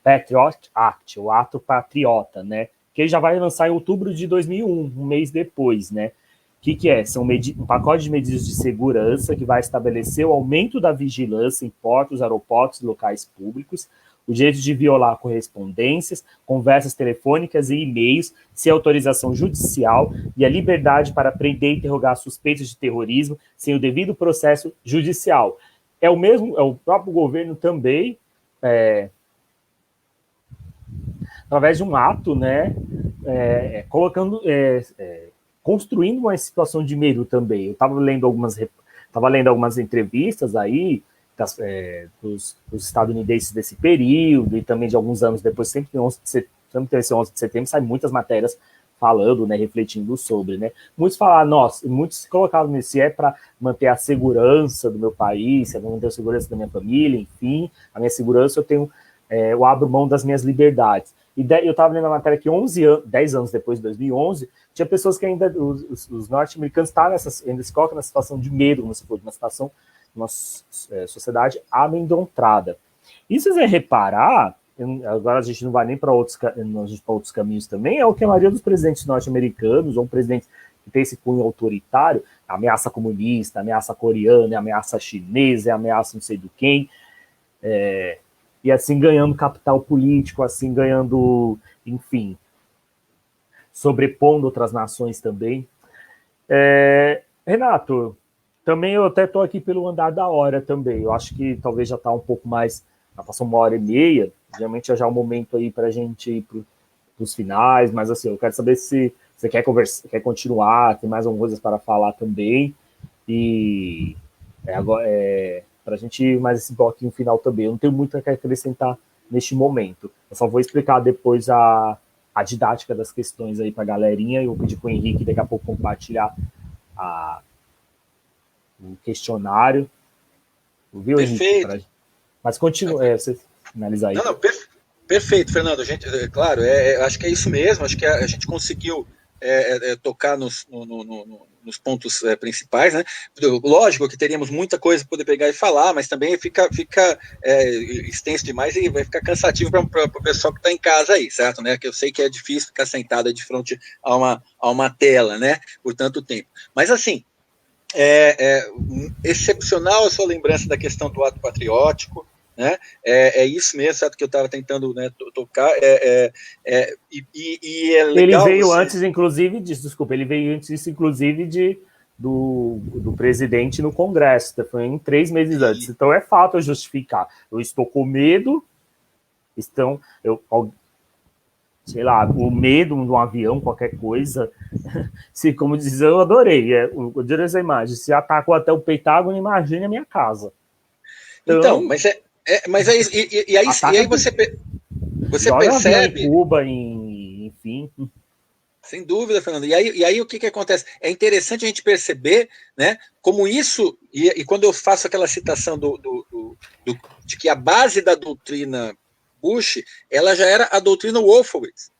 Patriot Act, o ato patriota, né? Que ele já vai lançar em outubro de 2001, um mês depois, né? O que é? São um pacote de medidas de segurança que vai estabelecer o aumento da vigilância em portos, aeroportos e locais públicos, o direito de violar correspondências, conversas telefônicas e e-mails sem autorização judicial e a liberdade para prender e interrogar suspeitos de terrorismo sem o devido processo judicial. É o próprio governo também, através de um ato, né, construindo uma situação de medo também. Eu estava lendo algumas entrevistas aí dos estadunidenses desse período e também de alguns anos depois, sempre tem esse 11 de setembro, saem muitas matérias falando, né, refletindo sobre, né. Muitos falaram, muitos se colocavam nisso, se é para manter a segurança do meu país, se é para manter a segurança da minha família, enfim, a minha segurança, eu abro mão das minhas liberdades. E eu estava lendo a matéria que 10 anos depois de 2011, tinha pessoas que ainda, os norte-americanos ainda se colocam na situação de medo, como se fosse uma situação, uma sociedade amedrontada. E se você reparar, agora a gente não vai nem para outros caminhos também, é o que a maioria dos presidentes norte-americanos, ou um presidente que tem esse cunho autoritário, ameaça comunista, ameaça coreana, ameaça chinesa, ameaça não sei do quem, e assim ganhando capital político, assim ganhando, enfim, sobrepondo outras nações também. Renato, também eu até estou aqui pelo andar da hora também, eu acho que talvez já está um pouco mais, já passou 1h30, geralmente já é um momento aí para a gente ir para os finais, mas assim, eu quero saber se você quer conversar, quer continuar, tem mais algumas coisas para falar também, e agora, para a gente ir mais esse bloquinho final também, eu não tenho muito a acrescentar neste momento, eu só vou explicar depois a didática das questões aí para a galerinha, e eu vou pedir para o Henrique daqui a pouco compartilhar o questionário, viu, Perfeito. Henrique? Mas continua, você finaliza aí. Não, perfeito, Fernando. A gente, claro, acho que é isso mesmo. Acho que a gente conseguiu tocar nos pontos principais, né? Lógico que teríamos muita coisa para poder pegar e falar, mas também fica extenso demais e vai ficar cansativo para o pessoal que está em casa aí, certo? Né? Que eu sei que é difícil ficar sentado de frente a uma tela, né? Por tanto tempo. Mas assim, excepcional a sua lembrança da questão do ato patriótico, né? Isso mesmo, certo, que eu estava tentando, né, tocar, e é legal. Ele veio antes, inclusive, disso, desculpa, ele veio antes, inclusive, do presidente no Congresso, foi em 3 meses antes, então é fato eu justificar. Eu estou com medo, sei lá, o medo de um avião, qualquer coisa, se, como diz, eu adorei, eu diria essa imagem, se atacou até o Pentágono, imagine a minha casa. Então mas aí você percebe... Em Cuba, enfim... Sem dúvida, Fernando. E aí o que acontece? É interessante a gente perceber, né, como isso, e quando eu faço aquela citação de que a base da doutrina Bush, ela já era a doutrina Wolfowitz,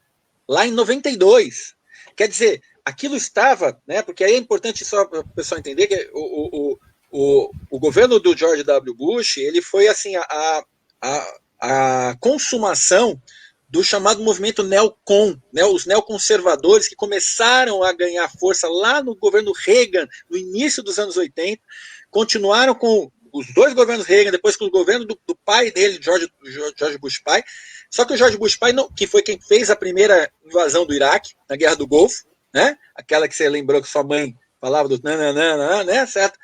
lá em 92. Quer dizer, aquilo estava, né, porque aí é importante só para o pessoal entender que o governo do George W. Bush, ele foi assim a consumação do chamado movimento neocon, né, os neoconservadores que começaram a ganhar força lá no governo Reagan, no início dos anos 80, continuaram com os 2 governos Reagan, depois com o governo do pai dele, George Bush pai, só que o George Bush pai, que foi quem fez a primeira invasão do Iraque, na Guerra do Golfo, né, aquela que você lembrou que sua mãe falava do nananana, né, certo?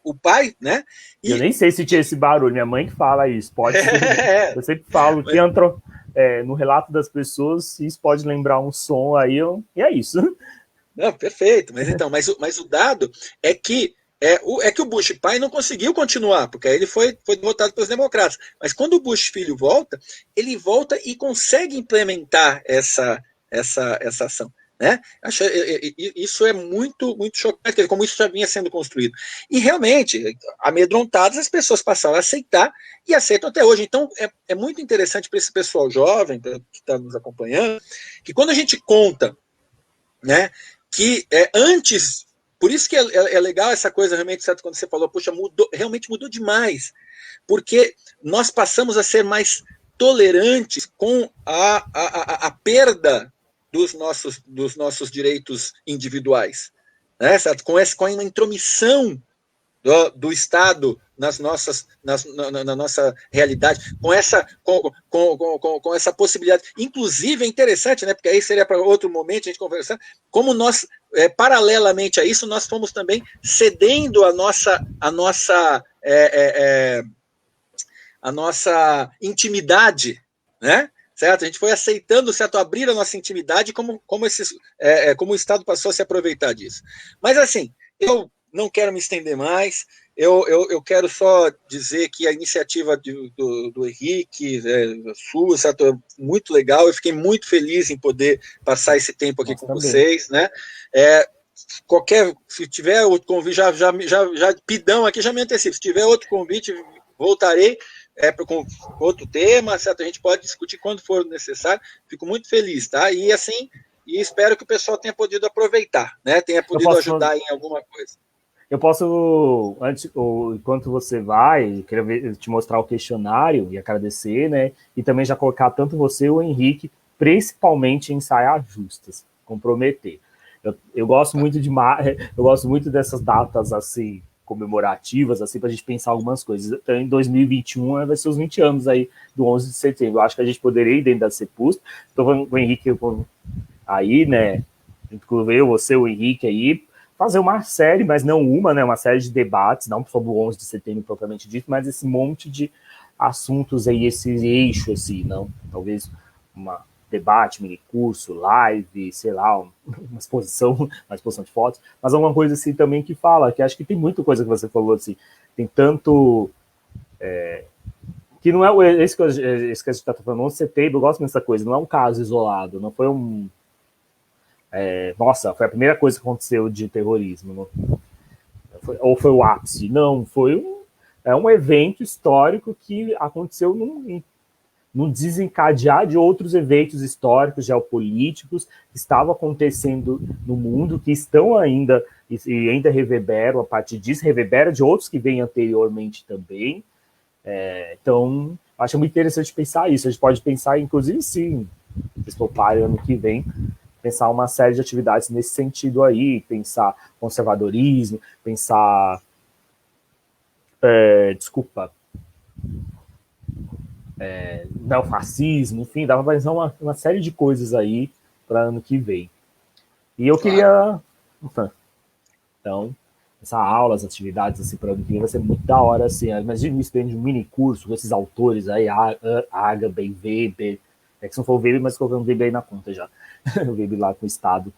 O pai, né? Eu nem sei se tinha esse barulho, minha mãe que fala isso, pode ser. Eu sempre falo que entrou no relato das pessoas, isso pode lembrar um som aí, e é isso. Não, perfeito, mas o dado é que o Bush pai não conseguiu continuar, porque aí ele foi derrotado pelos democratas. Mas quando o Bush filho volta, ele volta e consegue implementar essa ação. Né? Isso é muito, muito chocante, como isso já vinha sendo construído. E realmente, amedrontadas, as pessoas passaram a aceitar e aceitam até hoje. Então, é muito interessante para esse pessoal jovem que está nos acompanhando, que quando a gente conta, né, que antes, por isso que é legal essa coisa realmente, certo, quando você falou, poxa, realmente mudou demais, porque nós passamos a ser mais tolerantes com a perda dos nossos direitos individuais, né, certo? Com a intromissão do Estado na nossa realidade, com essa possibilidade. Inclusive, é interessante, né, porque aí seria para outro momento a gente conversar, como nós, paralelamente a isso, nós fomos também cedendo a nossa intimidade, né? Certo? A gente foi aceitando, certo, abrir a nossa intimidade, como o Estado passou a se aproveitar disso. Mas, assim, eu não quero me estender mais, eu quero só dizer que a iniciativa do Henrique, sua, certo, é muito legal, eu fiquei muito feliz em poder passar esse tempo aqui com vocês, né? Se tiver outro convite, já pidão aqui, já me antecipo, se tiver outro convite, voltarei, com outro tema, certo? A gente pode discutir quando for necessário. Fico muito feliz, tá? E assim, espero que o pessoal tenha podido aproveitar, né? Tenha podido ajudar em alguma coisa. Eu posso, enquanto você vai, queria te mostrar o questionário e agradecer, né? E também já colocar tanto você ou o Henrique, principalmente em saias justas, comprometer. Eu gosto muito dessas datas assim comemorativas, assim, para a gente pensar algumas coisas. Então, em 2021 vai ser os 20 anos aí do 11 de setembro. Eu acho que a gente poderia ir dentro da CEPUSP. Então, o Henrique aí, né, eu, você, o Henrique aí, fazer uma série, mas não uma, né, uma série de debates, não sobre o 11 de setembro propriamente dito, mas esse monte de assuntos aí, esse eixo, assim, não, talvez debate, mini curso, live, sei lá, uma exposição de fotos, mas alguma coisa assim também que fala, que acho que tem muita coisa que você falou assim, tem tanto que não é esse que a gente está falando, o setembro, eu gosto dessa coisa, não é um caso isolado, não foi nossa, foi a primeira coisa que aconteceu de terrorismo, ou foi o ápice, não, foi um evento histórico que aconteceu num desencadear de outros eventos históricos, geopolíticos, que estavam acontecendo no mundo, que estão ainda, e ainda reverberam, a partir disso, reverbera de outros que vêm anteriormente também. Então, acho muito interessante pensar isso. A gente pode pensar, inclusive, sim, Expopare ano que vem, pensar uma série de atividades nesse sentido aí, pensar conservadorismo, pensar. Desculpa. Neofascismo, enfim, dava para pensar uma série de coisas aí para ano que vem. E eu queria. Então, essa aula, as atividades assim, para ano que vem vai ser muito da hora. Assim, imagina isso dentro de um mini curso com esses autores aí, Agamben, Weber. É que se não for o Weber, mas colocando o Weber aí na conta já. O Weber lá com o Estado.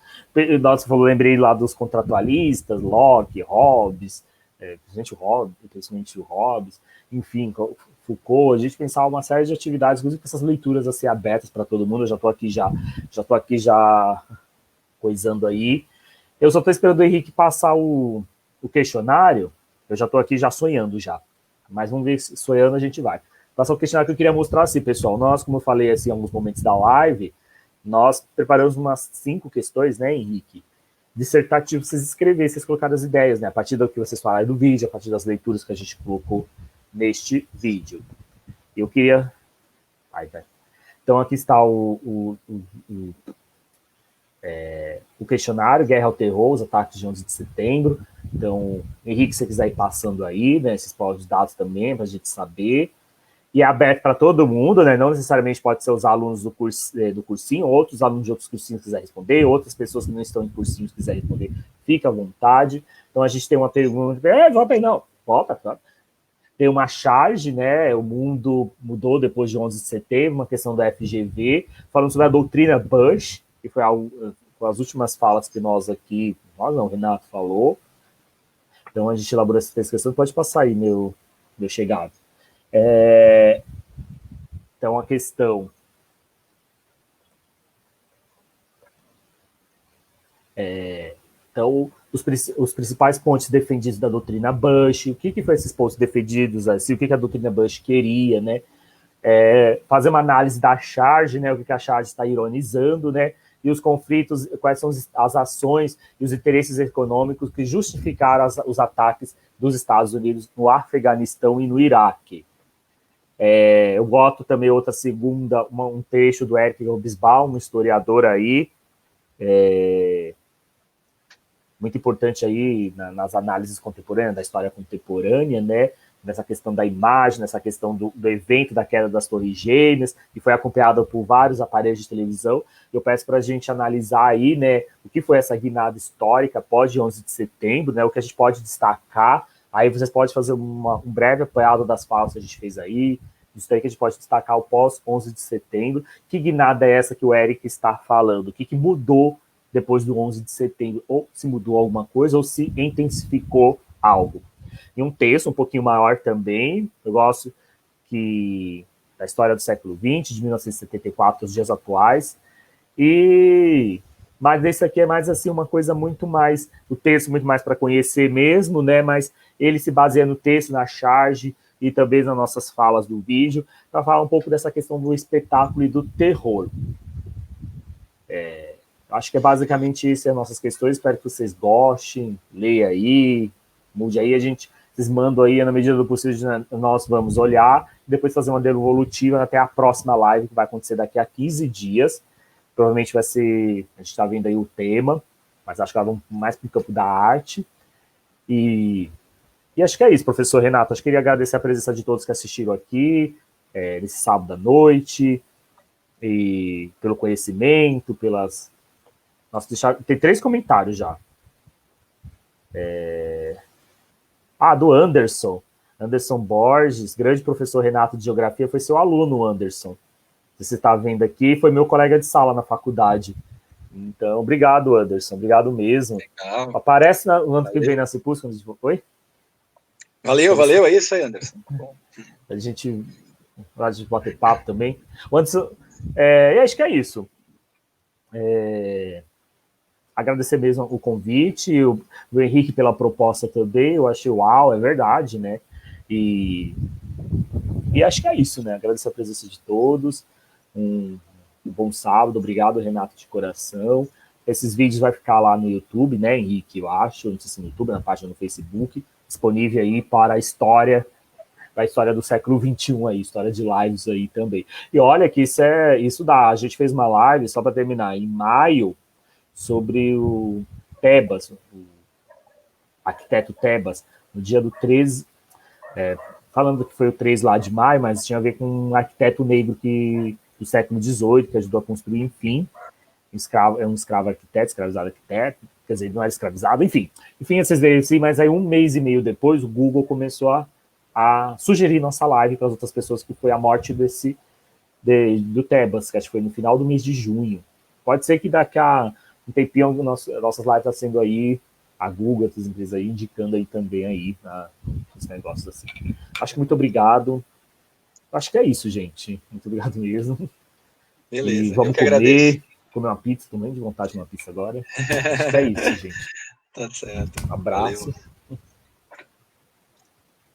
Nossa, você falou, lembrei lá dos contratualistas, Locke, Hobbes, principalmente o Hobbes, enfim, Foucault, a gente pensava uma série de atividades, inclusive com essas leituras assim abertas para todo mundo. Eu já estou aqui já coisando aí. Eu só estou esperando o Henrique passar o questionário. Eu já estou aqui já sonhando já. Mas vamos ver se sonhando a gente vai. Passar o questionário que eu queria mostrar assim, pessoal. Nós, como eu falei assim, em alguns momentos da live, nós preparamos umas 5 questões, né, Henrique? Dissertativo, vocês escreverem, vocês colocarem as ideias, né? A partir do que vocês falaram do vídeo, a partir das leituras que a gente colocou neste vídeo. Eu queria. Então, aqui está o questionário, Guerra ao Terror, os ataques de 11 de setembro. Então, Henrique, se você quiser ir passando aí, né, esses dados também, para a gente saber. E é aberto para todo mundo, né? Não necessariamente pode ser os alunos do cursinho, outros alunos de outros cursinhos quiserem responder, outras pessoas que não estão em cursinhos quiserem responder, fica à vontade. Então, a gente tem uma pergunta, volta aí, não. Volta. Tem uma charge, né? O mundo mudou depois de 11 de setembro, uma questão da FGV, falando sobre a doutrina Bush, que foi as últimas falas que nós aqui, nós não, o Renato falou. Então, a gente elaborou essa questão. Pode passar aí, meu chegado. Então, a questão então, os principais pontos defendidos da doutrina Bush, o que foi esses pontos defendidos, assim, o que a doutrina Bush queria, né? Fazer uma análise da charge, né? O que a charge está ironizando, né? E os conflitos, quais são as ações e os interesses econômicos que justificaram os ataques dos Estados Unidos no Afeganistão e no Iraque. Eu boto também outra segunda, um trecho do Eric Hobsbawm, um historiador aí, muito importante aí nas análises contemporâneas, da história contemporânea, né? Nessa questão da imagem, nessa questão do evento da queda das Torres Gêmeas, que foi acompanhado por vários aparelhos de televisão. Eu peço para a gente analisar aí, né, o que foi essa guinada histórica pós 11 de setembro, né, o que a gente pode destacar. Aí vocês podem fazer um breve apanhado das falas que a gente fez aí, isso aí que a gente pode destacar o pós 11 de setembro. Que guinada é essa que o Eric está falando? O que mudou depois do 11 de setembro? Ou se mudou alguma coisa, ou se intensificou algo. E um texto um pouquinho maior também, eu gosto da história do século XX, de 1974 aos dias atuais, mas esse aqui é mais assim uma coisa muito mais, o texto muito mais para conhecer mesmo, né? Mas ele se baseia no texto, na charge e também nas nossas falas do vídeo, para falar um pouco dessa questão do espetáculo e do terror. Acho que é basicamente isso as nossas questões, espero que vocês gostem, leia aí, mude aí, vocês mandam aí, na medida do possível, nós vamos olhar, depois fazer uma devolutiva até a próxima live, que vai acontecer daqui a 15 dias. Provavelmente vai ser, a gente está vendo aí o tema, mas acho que elas vão mais para o campo da arte. E acho que é isso, professor Renato. Acho que queria agradecer a presença de todos que assistiram aqui, nesse sábado à noite, e pelo conhecimento, Nossa, tem 3 comentários já. Do Anderson Borges, grande professor Renato de Geografia, foi seu aluno, Anderson. Você está vendo aqui, foi meu colega de sala na faculdade. Então, obrigado, Anderson, obrigado mesmo. Legal. Aparece no ano que vem na Cipus, quando a gente... Oi? Valeu, é isso aí, Anderson. Bom. A gente bater papo também. Anderson, acho que é isso. Agradecer mesmo o convite, o Henrique pela proposta também, eu achei uau, é verdade, né? E acho que é isso, né? Agradecer a presença de todos, um bom sábado, obrigado, Renato, de coração. Esses vídeos vai ficar lá no YouTube, né, Henrique, eu acho, não sei se no YouTube, na página no Facebook, disponível aí para a história do século XXI aí, história de lives aí também. E olha que isso dá, a gente fez uma live, só para terminar, em maio, sobre o Tebas, o arquiteto Tebas, no dia do 13, falando que foi o 3 lá de maio, mas tinha a ver com um arquiteto negro do século XVIII, que ajudou a construir, enfim, um escravo arquiteto, escravizado arquiteto, quer dizer, ele não era escravizado, enfim, vocês veem assim, mas aí 1 mês e meio depois, o Google começou a sugerir nossa live para as outras pessoas, que foi a morte do Tebas, que acho que foi no final do mês de junho. Pode ser que daqui a um tempinho nossas lives estão sendo aí, a Google, essas empresas aí, indicando aí também aí os negócios assim. Acho que muito obrigado. Acho que é isso, gente. Muito obrigado mesmo. Beleza, e vamos comer uma pizza também, de vontade de uma pizza agora. Acho que é isso, gente. Tá certo. Um abraço. Valeu.